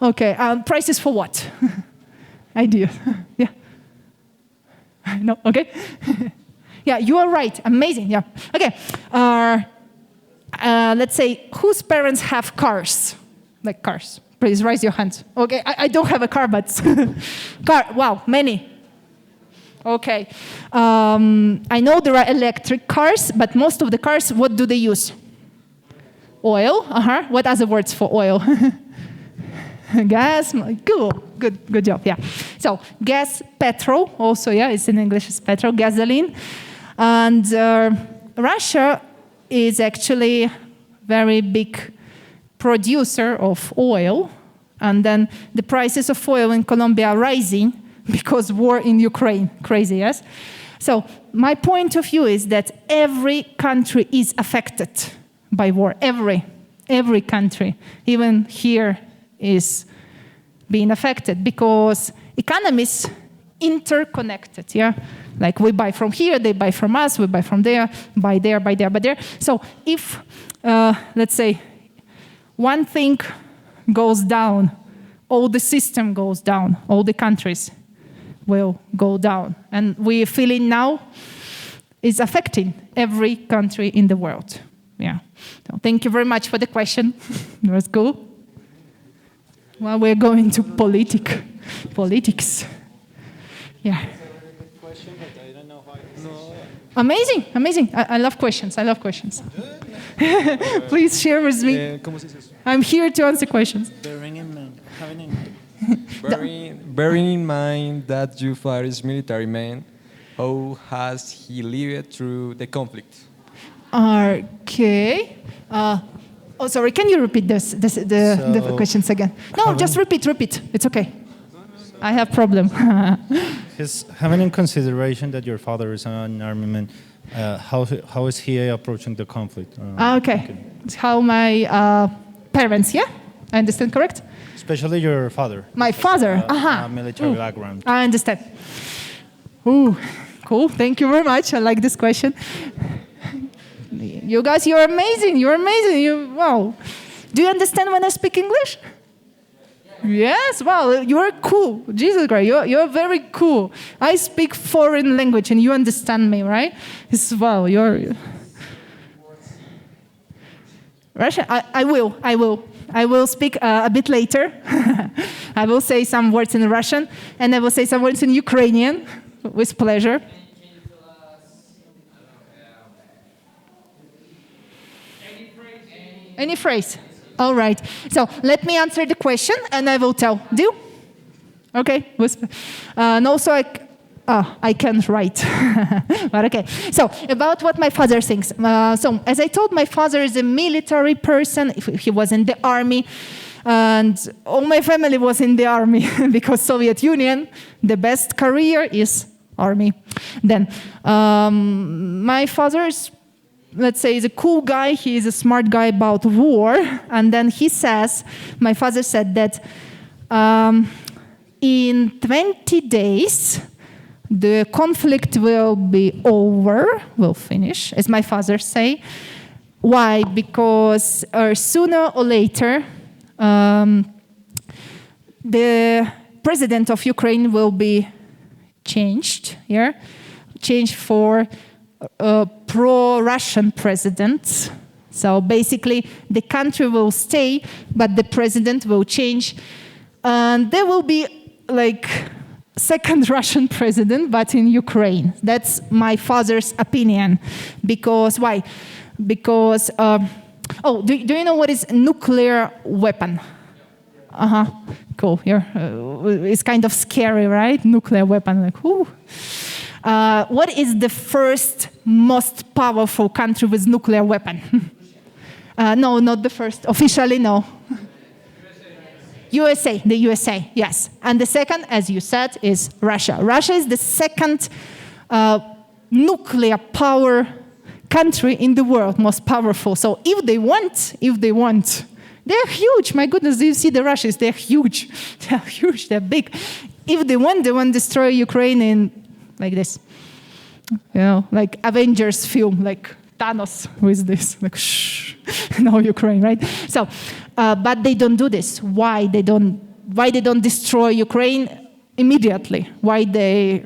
Okay, prices for what? Idea. Yeah. No, okay. Yeah, you are right. Amazing. Yeah. Okay. Let's say, whose parents have cars? Like cars. Please raise your hands. Okay. I don't have a car, but car. Wow, many. Okay. I know there are electric cars, but most of the cars, what do they use? Oil. What other words for oil? Gas. Cool. Good job. Yeah. So gas, petrol. Also, yeah, it's in English. It's petrol, gasoline. And Russia is actually a very big producer of oil. And then the prices of oil in Colombia are rising because war in Ukraine. Crazy, yes? So my point of view is that every country is affected by war. Every country, even here, is being affected because economies interconnected, yeah? Like we buy from here, they buy from us, we buy from there, buy there, buy there, buy there. So if, let's say, one thing goes down, all the system goes down, all the countries will go down. And we're feeling now is affecting every country in the world. Yeah. So thank you very much for the question. It was cool. Well, we're going to politics. Yeah. Amazing. I love questions. Please share with me. I'm here to answer questions. Bearing in mind that your father is military man, how has he lived through the conflict? Okay. Sorry, can you repeat the questions again? No, just repeat. It's okay. I have problem. Having in consideration that your father is an army man, how is he approaching the conflict? Okay. It's how my parents, yeah? I understand correct? Especially your father. My father, Military background. I understand. Ooh, cool. Thank you very much. I like this question. You guys, you're amazing. You're amazing. Wow. Do you understand when I speak English? Yes, wow, you're cool. Jesus Christ, you're very cool. I speak foreign language and you understand me, right? Wow, you're... Russian, I will speak a bit later. I will say some words in Russian and I will say some words in Ukrainian with pleasure. Any phrase? All right. So let me answer the question, and I will tell. Deal? Okay. And also, I can't write. But okay. So about what my father thinks. So as I told, my father is a military person. He was in the army, and all my family was in the army because Soviet Union, the best career is army. Then my father's, let's say, is a cool guy. He is a smart guy about war. And then he says, my father said that in 20 days, the conflict will be over, will finish, as my father say. Why? Because sooner or later, the president of Ukraine will be changed, changed for pro-Russian president. So basically, the country will stay, but the president will change. And there will be like second Russian president, but in Ukraine. That's my father's opinion. Because why? Because, do you know what is nuclear weapon? Cool. It's kind of scary, right? Nuclear weapon, like, whoo. What is the first most powerful country with nuclear weapon? No, not the first. Officially, no. USA, the USA, yes. And the second, as you said, is Russia. Russia is the second nuclear power country in the world, most powerful. So if they want, they're huge. My goodness, do you see the Russians? They're huge. They're huge, they're big. If they want to destroy Ukraine in like this. Like Avengers film, like Thanos with this, like shh, no Ukraine, right? So, but they don't do this. Why they don't destroy Ukraine immediately? Why they?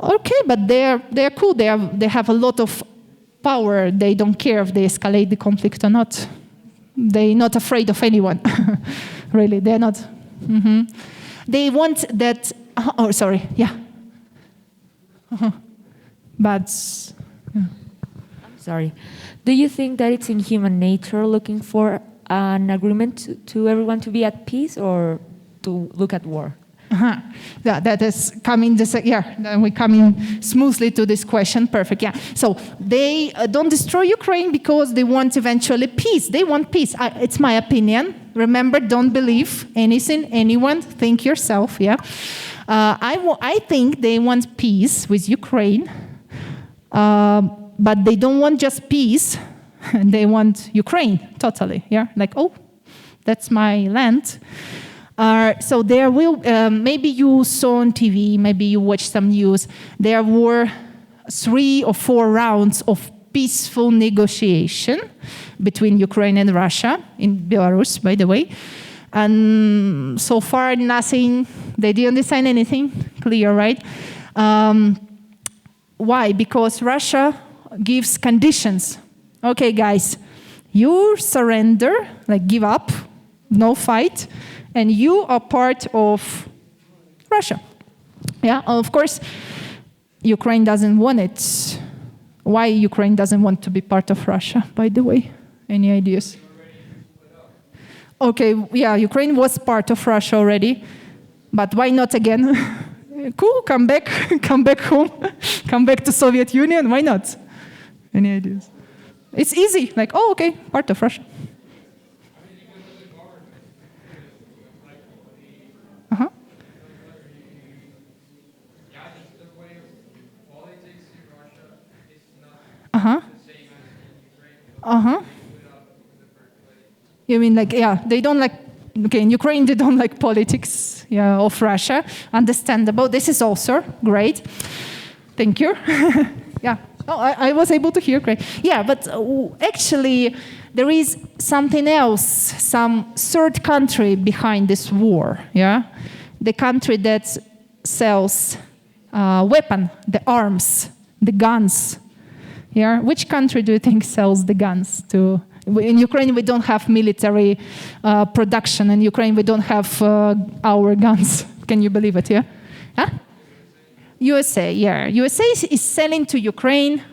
Okay, but they're cool. They have a lot of power. They don't care if they escalate the conflict or not. They're not afraid of anyone. Really, they're not. Mm-hmm. They want that. Oh, sorry. Yeah. But. Yeah. I'm sorry. Do you think that it's in human nature looking for an agreement to everyone to be at peace, or to look at war? That is coming. Then we're coming smoothly to this question. Perfect. Yeah. So they don't destroy Ukraine because they want eventually peace. They want peace. It's my opinion. Remember, don't believe anything, anyone. Think yourself. Yeah. I think they want peace with Ukraine, but they don't want just peace. They want Ukraine totally. Yeah. Like, oh, that's my land. So there will, maybe you saw on TV, maybe you watched some news, there were 3 or 4 rounds of peaceful negotiation between Ukraine and Russia, in Belarus, by the way. And so far, nothing, they didn't decide anything clear, right? Why? Because Russia gives conditions. Okay, guys, you surrender, like give up, no fight, and you are part of Russia. Yeah, of course, Ukraine doesn't want it. Why Ukraine doesn't want to be part of Russia, by the way? Any ideas? Okay, yeah, Ukraine was part of Russia already, but why not again? Cool, come back home, come back to Soviet Union, why not? Any ideas? It's easy, like, oh, okay, part of Russia. Uh-huh. Uh-huh. Uh-huh. You mean like, yeah, they don't like, okay, in Ukraine they don't like politics, yeah, of Russia. Understandable. This is also great. Thank you. Yeah. Oh, I was able to hear, great. Yeah, but actually, there is something else, some third country behind this war, yeah? The country that sells weapon, the arms, the guns, yeah? Which country do you think sells the guns to? In Ukraine, we don't have military production. In Ukraine, we don't have our guns. Can you believe it, yeah? Huh? USA, yeah. USA is selling to Ukraine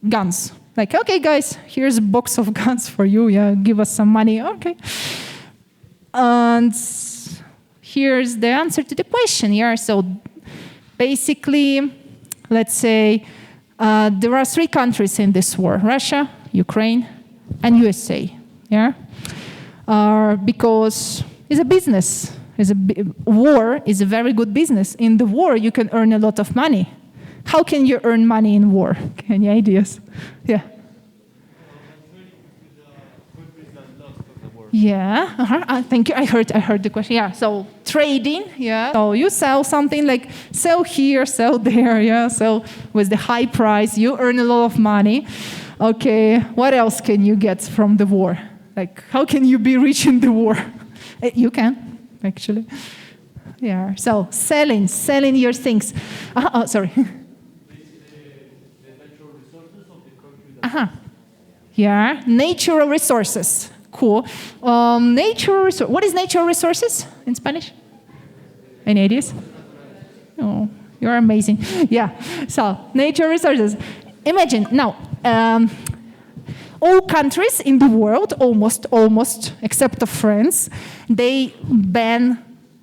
guns. Like, okay, guys, here's a box of guns for you. Yeah, give us some money. Okay. And here's the answer to the question. Yeah. So basically, let's say there are three countries in this war: Russia, Ukraine, and USA. Yeah. Because it's a business. War is a very good business. In the war, you can earn a lot of money. How can you earn money in war? Any ideas? Yeah. Yeah. Thank you. I heard the question. Yeah. So trading. Yeah. So you sell something, like sell here, sell there. Yeah. So with the high price, you earn a lot of money. Okay. What else can you get from the war? Like, how can you be rich in the war? You can. Actually, yeah. So selling your things. Sorry. Yeah, natural resources. Cool. What is natural resources in Spanish? Any ideas? Oh, you're amazing. Yeah. So natural resources. Imagine now. All countries in the world, almost, except of France, they ban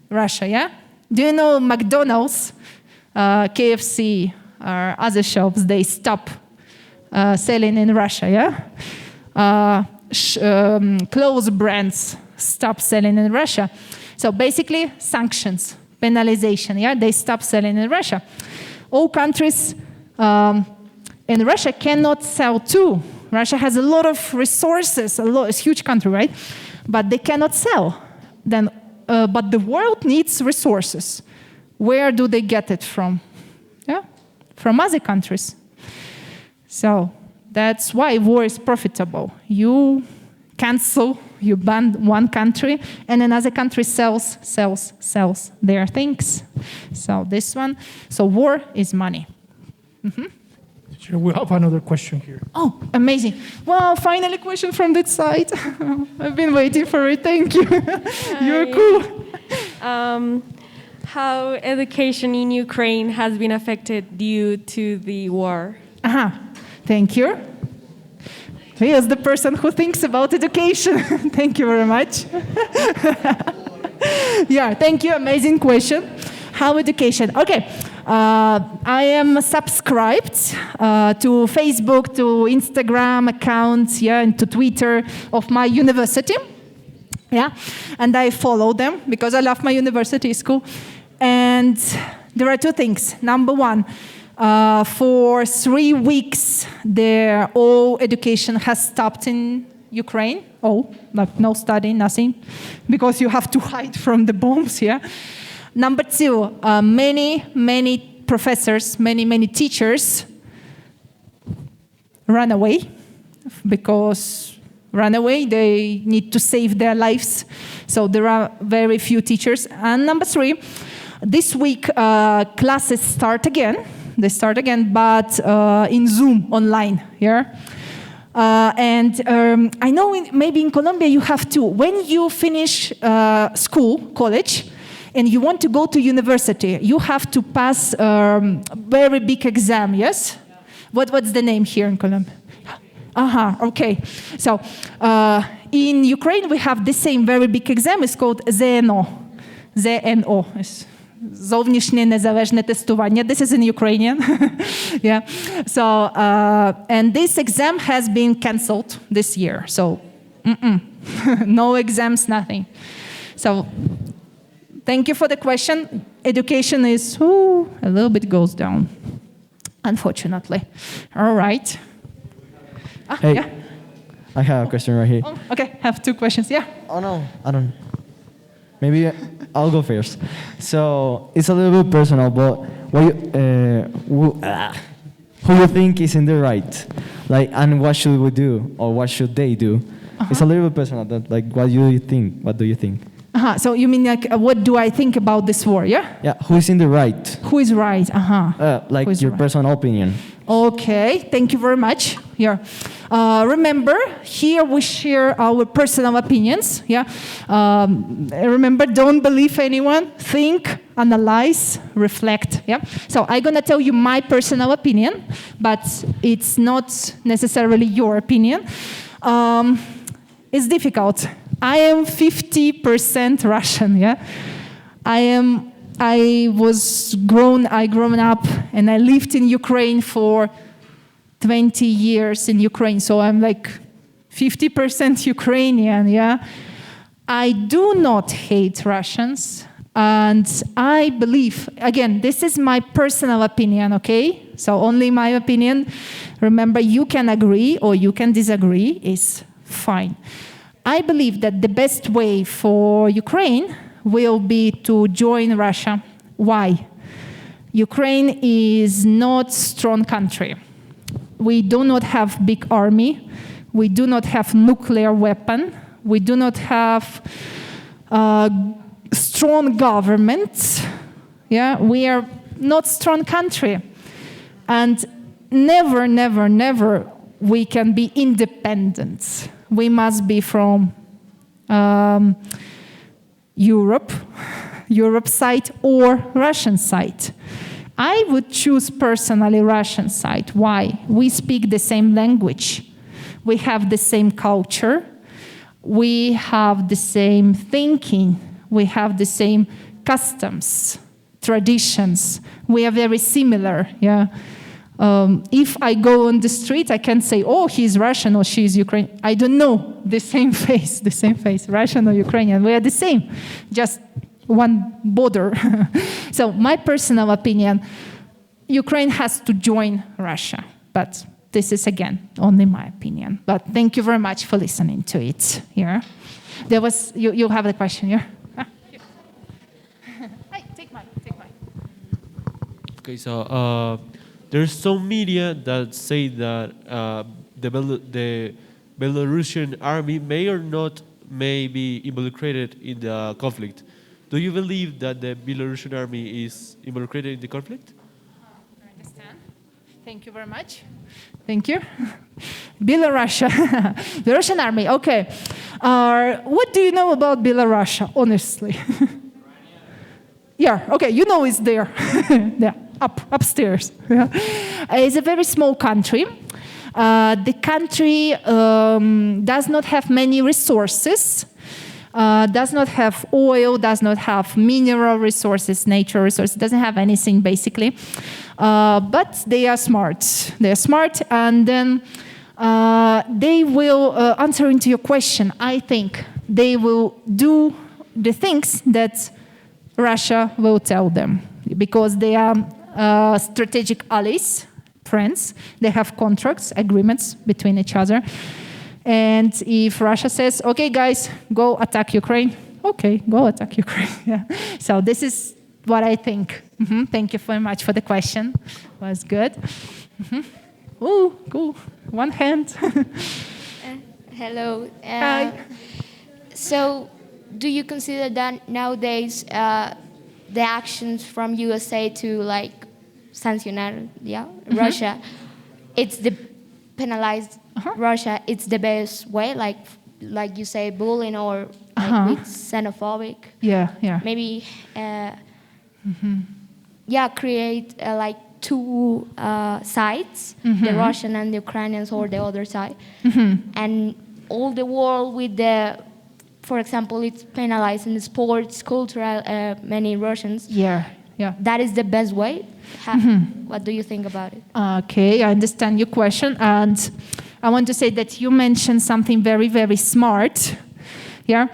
Russia, yeah? Do you know McDonald's, KFC, or other shops, they stop selling in Russia, yeah? Clothes brands stop selling in Russia. So basically, sanctions, penalization, yeah? They stop selling in Russia. All countries in Russia cannot sell too. Russia has a lot of resources, it's a huge country, right? But they cannot sell. But the world needs resources. Where do they get it from? Yeah, from other countries. So that's why war is profitable. You cancel, you ban one country, and another country sells their things. So this one, so war is money. Mm-hmm. We have another question here. Oh, amazing. Well, finally, question from that side. I've been waiting for it. Thank you. You're cool. How education in Ukraine has been affected due to the war? Thank you. He is the person who thinks about education. Thank you very much. Yeah, thank you. Amazing question. How education? Okay. I am subscribed to Facebook, to Instagram accounts, yeah, and to Twitter of my university. Yeah, and I follow them because I love my university school. And there are two things. Number one, for 3 weeks, all education has stopped in Ukraine. Like no study, nothing, because you have to hide from the bombs. Yeah. Number two, many professors, many teachers run away they need to save their lives. So there are very few teachers. And number three, this week classes start again. They start again, but in Zoom, online, yeah? I know maybe in Colombia you have to, when you finish college, and you want to go to university, you have to pass a very big exam, yes? What's the name here in Colombia? Okay. So in Ukraine, we have the same very big exam. It's called ZNO. Зовнішнє незалежне тестування. This is in Ukrainian. Yeah. So, and this exam has been canceled this year. So, no exams, nothing. So, thank you for the question. Education is, a little bit goes down, unfortunately. All right. Hey, yeah. I have a question right here. Oh, okay, have two questions, yeah. Oh no, I don't. Maybe I'll go first. So it's a little bit personal, but who you think is in the right, like, and what should we do or what should they do? It's a little bit personal. Like, what do you think? What do you think? So you mean like, what do I think about this war? Yeah. Yeah. Who is in the right? Who is right? Like your personal opinion. Okay, thank you very much. Here, remember, here we share our personal opinions. Yeah, remember, don't believe anyone. Think, analyze, reflect. Yeah. So I'm gonna tell you my personal opinion, but it's not necessarily your opinion. It's difficult. I am 50% Russian. Yeah, I grown up and I lived in Ukraine for 20 years in Ukraine, so I'm like 50% Ukrainian, yeah? I do not hate Russians, and I believe, again, this is my personal opinion, okay? So only my opinion. Remember, you can agree or you can disagree, is fine. I believe that the best way for Ukraine will be to join Russia. Why? Ukraine is not a strong country. We do not have big army. We do not have nuclear weapon. We do not have strong government. Yeah, we are not strong country. And never, never, never we can be independent. We must be from Europe side or Russian side. I would choose personally Russian side. Why? We speak the same language. We have the same culture. We have the same thinking. We have the same customs, traditions. We are very similar, yeah. If I go on the street, I can say, oh, he's Russian or she's Ukrainian. I don't know, the same face, Russian or Ukrainian. We are the same, just one border. So my personal opinion, Ukraine has to join Russia. But this is, again, only my opinion. But thank you very much for listening to it here. There was, you have the question here? Hey, take mine. Okay, so there's some media that say that the Belarusian army may or not may be involucrated in the conflict. Do you believe that the Belarusian army is involucrated in the conflict? I understand. Thank you very much. Thank you. Belarusian army, okay. What do you know about Belarus, honestly? Yeah, okay, you know it's there. Yeah, upstairs. Yeah. It's a very small country. The country does not have many resources, does not have oil, does not have mineral resources, nature resources, doesn't have anything basically. But they are smart. They are smart, and then they will, answering to your question, I think they will do the things that Russia will tell them, because they are strategic allies, friends. They have contracts, agreements between each other. And if Russia says, okay, guys, go attack Ukraine, okay, go attack Ukraine. Yeah. So this is what I think. Thank you very much for the question. It was good. Oh, cool. One hand. Hello. Hi. So, do you consider that nowadays the actions from USA to like sancionar, Russia, it's the penalized Russia, it's the best way, like you say, bullying or like with xenophobic? Yeah. Maybe, create like two sides, the Russian and the Ukrainians, or the other side, and all the world with the. For example, it's penalized in sports, cultural, many Russians. Yeah. That is the best way. What do you think about it? Okay, I understand your question. And I want to say that you mentioned something very, very smart. Yeah.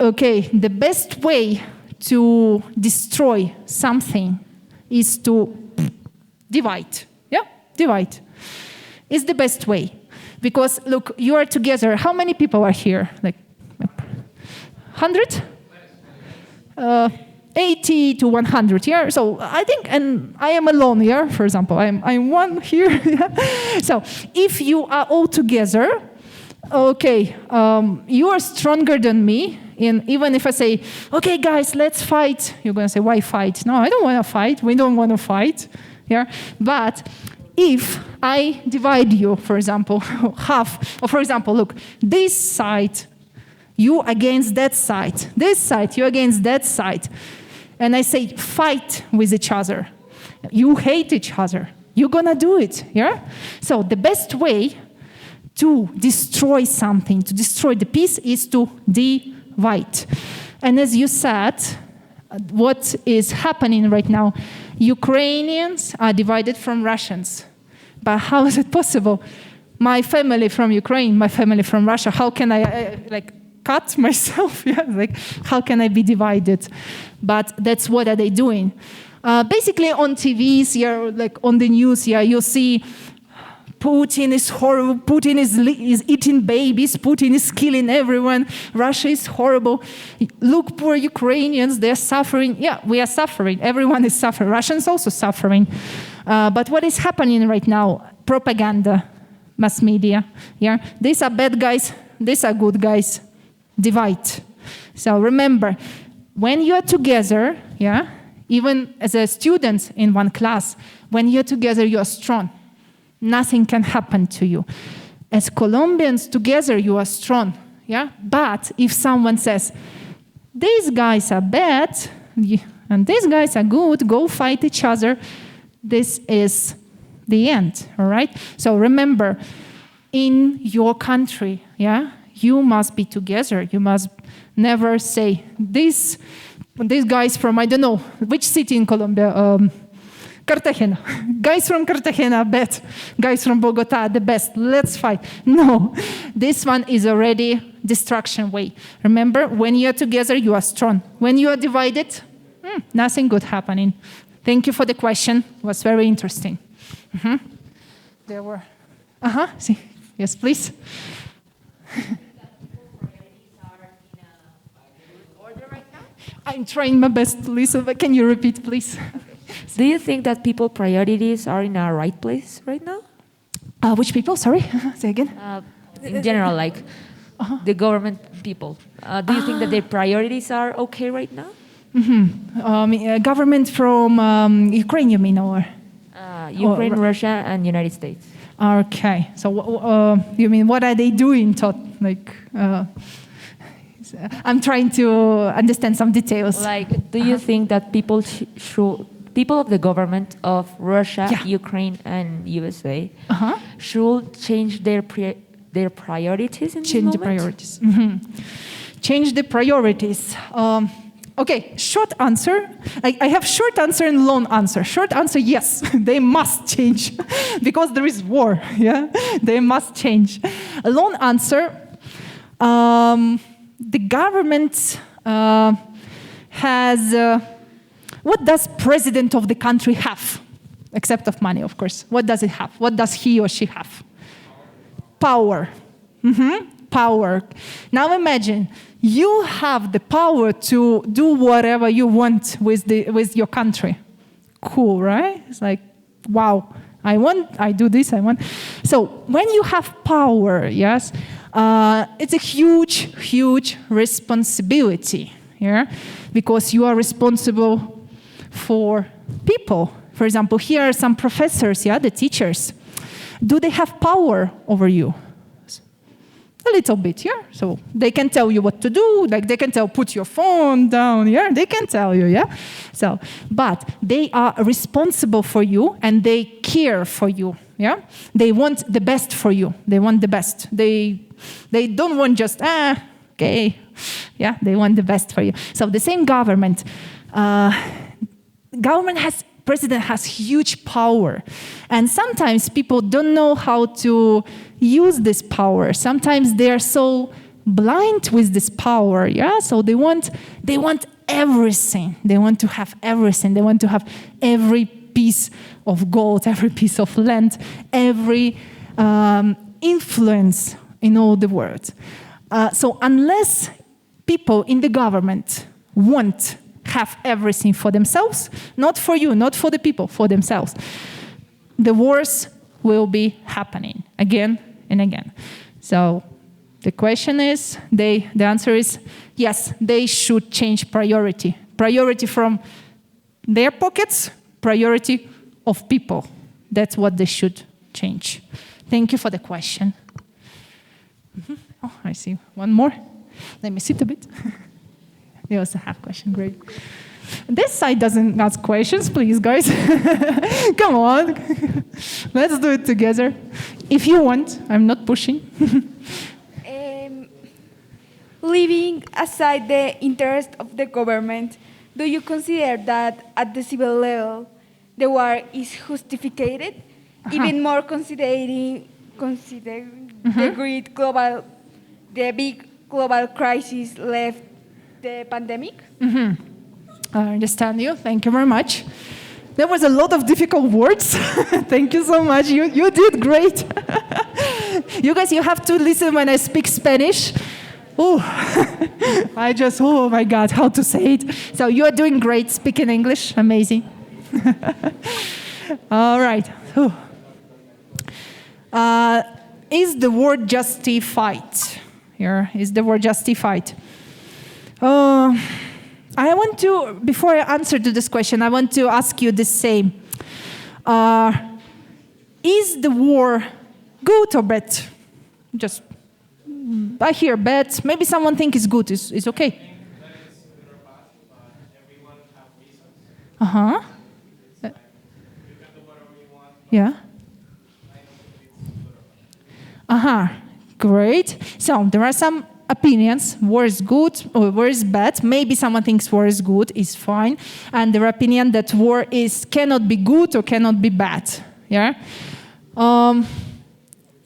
Okay, the best way to destroy something is to divide. Yeah, divide. It's the best way. Because, look, you are together. How many people are here? Like 100? 80 to 100 here. So I think, and I am alone here, for example. I'm one here. So if you are all together, okay, you are stronger than me. And even if I say, okay, guys, let's fight, you're going to say, why fight? No, I don't want to fight. We don't want to fight. Yeah? But if I divide you, for example, half, or for example, look, this side, you against that side. This side, you against that side. And I say, fight with each other. You hate each other. You're going to do it. Yeah? So the best way to destroy something, to destroy the peace, is to divide. And as you said, what is happening right now, Ukrainians are divided from Russians. But how is it possible? My family from Ukraine, my family from Russia, how can I cut myself? Yeah, how can I be divided? But that's what are they doing. Basically on TVs, on the news, you see Putin is horrible, Putin is eating babies, Putin is killing everyone, Russia is horrible. Look, poor Ukrainians, they're suffering. Yeah, we are suffering. Everyone is suffering. Russians also suffering. But what is happening right now? Propaganda, mass media. Yeah, these are bad guys, these are good guys. Divide. So remember, when you are together, yeah, even as a student in one class, when you're together, you are strong. Nothing can happen to you. As Colombians, together you are strong. Yeah? But if someone says, these guys are bad, and these guys are good, go fight each other, this is the end, all right? So remember, in your country, yeah, you must be together. You must never say, these guys from, I don't know, which city in Colombia? Cartagena. Guys from Cartagena, bad. Guys from Bogota, the best. Let's fight. No, this one is already destruction way. Remember, when you are together, you are strong. When you are divided, nothing good happening. Thank you for the question. It was very interesting. There were, see. Yes, please. I'm trying my best to listen, but can you repeat, please? Do you think that people priorities are in our right place right now? Which people? Sorry, say again. In general, the government people. Do you think that their priorities are okay right now? Government from Ukraine, you mean, or? Ukraine, Russia, and United States. Okay, so you mean what are they doing? I'm trying to understand some details. Do you think that people of the government of Russia, Ukraine, and USA should change their priorities in this moment? The priorities. Change the priorities. Okay, short answer. I have short answer and long answer. Short answer, yes, they must change because there is war. Yeah, they must change. A long answer. The government has. What does president of the country have, except of money, of course? What does it have? What does he or she have? Power. Power. Now imagine you have the power to do whatever you want with your country. Cool, right? It's like, wow, I do this, I want. So when you have power, yes, it's a huge, huge responsibility, yeah? Because you are responsible for people. For example, here are some professors, yeah, the teachers. Do they have power over you? A little bit, yeah. So they can tell you what to do, like they can tell, put your phone down, yeah. They can tell you, yeah. So, but they are responsible for you and they care for you, yeah. They want the best for you. They want the best. They don't want just okay, yeah. They want the best for you. So the same government. President has huge power. And sometimes people don't know how to use this power. Sometimes they are so blind with this power, yeah? So they want everything. They want to have everything. They want to have every piece of gold, every piece of land, every influence in all the world. So unless people in the government want have everything for themselves, not for you, not for the people, for themselves, the wars will be happening again and again. So the question is, the answer is, yes, they should change priority. Priority from their pockets, priority of people. That's what they should change. Thank you for the question. Oh, I see one more. Let me sit a bit. You also have a question, great. This side doesn't ask questions, please, guys. Come on. Let's do it together. If you want, I'm not pushing. Leaving aside the interest of the government, do you consider that at the civil level, the war is justified, even more considering the big global crisis left the pandemic? I understand you. Thank you very much. There was a lot of difficult words. Thank you so much. You did great. You guys, you have to listen when I speak Spanish. Oh, oh my God, how to say it. So you are doing great speaking English. Amazing. All right. Is the word justified? Here is the word justified. I want to, before I answer to this question, I want to ask you the same. Is the war good or bad? Just, I hear bad. Maybe someone thinks it's good. It's okay. Uh-huh. Yeah. Uh-huh. Great. So there are some opinions. War is good or war is bad. Maybe someone thinks war is good, is fine. And there are opinion that war cannot be good or cannot be bad. Yeah.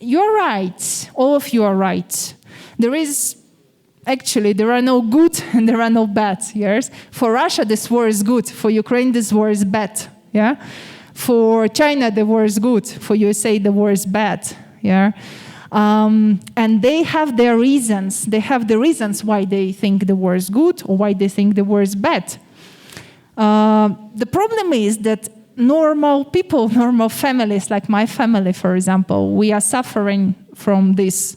You're right. All of you are right. There are no good and there are no bad. Yes. For Russia, this war is good. For Ukraine, this war is bad. Yeah. For China, the war is good. For USA, the war is bad. Yeah. And they have their reasons. They have the reasons why they think the war is good or why they think the war is bad. The problem is that normal people, normal families, like my family, for example, we are suffering from these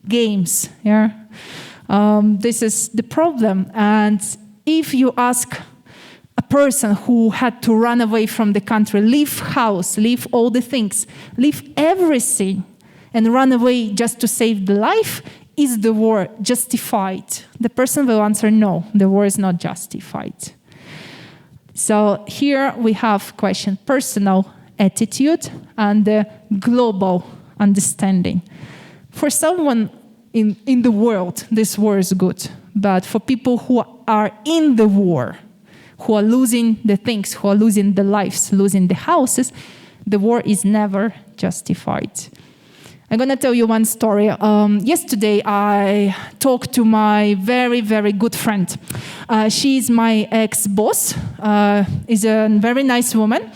games. Yeah? This is the problem. And if you ask a person who had to run away from the country, leave house, leave all the things, leave everything, and run away just to save the life, is the war justified? The person will answer, no, the war is not justified. So here we have question, personal attitude and the global understanding. For someone in the world, this war is good. But for people who are in the war, who are losing the things, who are losing the lives, losing the houses, the war is never justified. I'm going to tell you one story. Yesterday, I talked to my very, very good friend. She's my ex-boss. Is a very nice woman.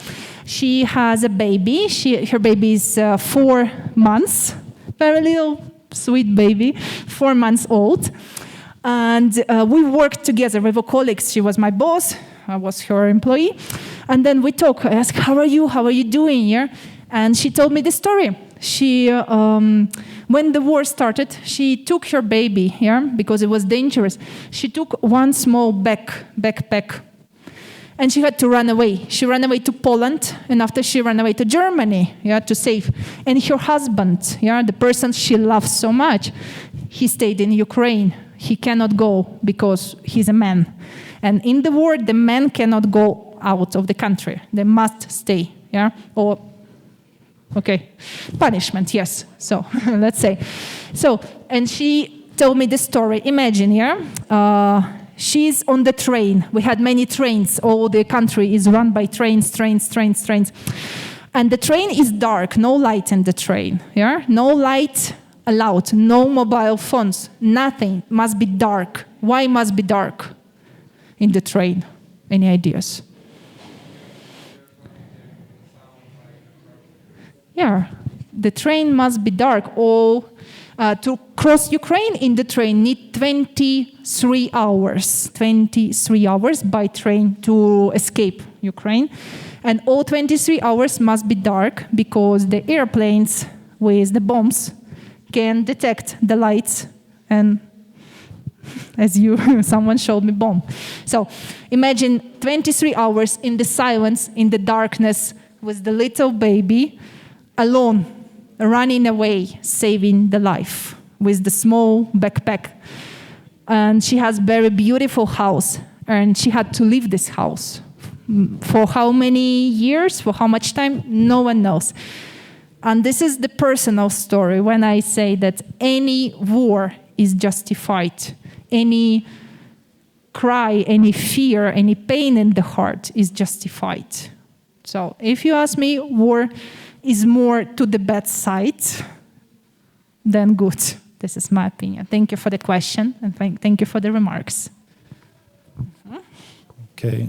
She has a baby. Her baby is 4 months. Very little, sweet baby, 4 months old. And we worked together. We were colleagues. She was my boss. I was her employee. And then we talked. I asked, how are you? How are you doing here? And she told me the story. She, when the war started, she took her baby here because it was dangerous. She took one small backpack, and she had to run away. She ran away to Poland, and after she ran away to Germany, to save. And her husband, the person she loves so much, he stayed in Ukraine. He cannot go because he's a man. And in the war, the men cannot go out of the country. They must stay, or okay, punishment, yes. So let's say. So, and she told me the story. Imagine, she's on the train. We had many trains. All the country is run by trains. And the train is dark, no light in the train. No light allowed, no mobile phones, nothing. Must be dark. Why must be dark in the train? Any ideas? Yeah, the train must be dark. To cross Ukraine in the train need 23 hours. 23 hours by train to escape Ukraine. And all 23 hours must be dark because the airplanes with the bombs can detect the lights and as someone showed me bomb. So imagine 23 hours in the silence, in the darkness, with the little baby, alone, running away, saving the life, with the small backpack. And she has very beautiful house, and she had to leave this house. For how many years, for how much time, no one knows. And this is the personal story when I say that any war is justified. Any cry, any fear, any pain in the heart is justified. So if you ask me, war is more to the bad side than good. This is my opinion. Thank you for the question, and thank you for the remarks. Okay,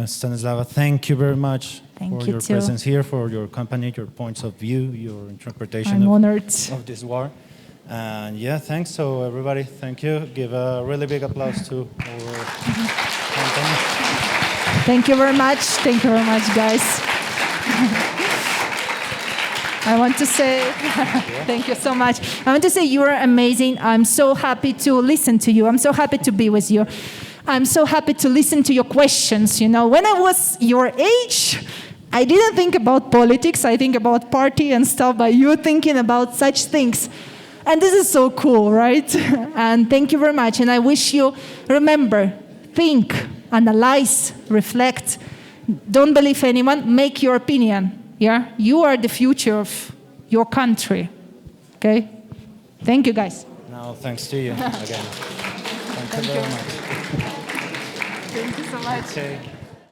Stanislava, thank you very much for your too. presence here, for your company, your points of view, your interpretation I'm honored. of this war. And yeah, thanks. So everybody, thank you. Give a really big applause to our company. Thank you very much. Thank you very much, guys. I want to say, thank you so much. I want to say you are amazing. I'm so happy to listen to you. I'm so happy to be with you. I'm so happy to listen to your questions. You know, when I was your age, I didn't think about politics. I think about party and stuff, but you're thinking about such things. And this is so cool, right? And thank you very much. And I wish you, remember, think, analyze, reflect. Don't believe anyone. Make your opinion. Yeah? You are the future of your country. Okay? Thank you, guys. Now, thanks to you again. Thank you very much. Thank you so much. Okay.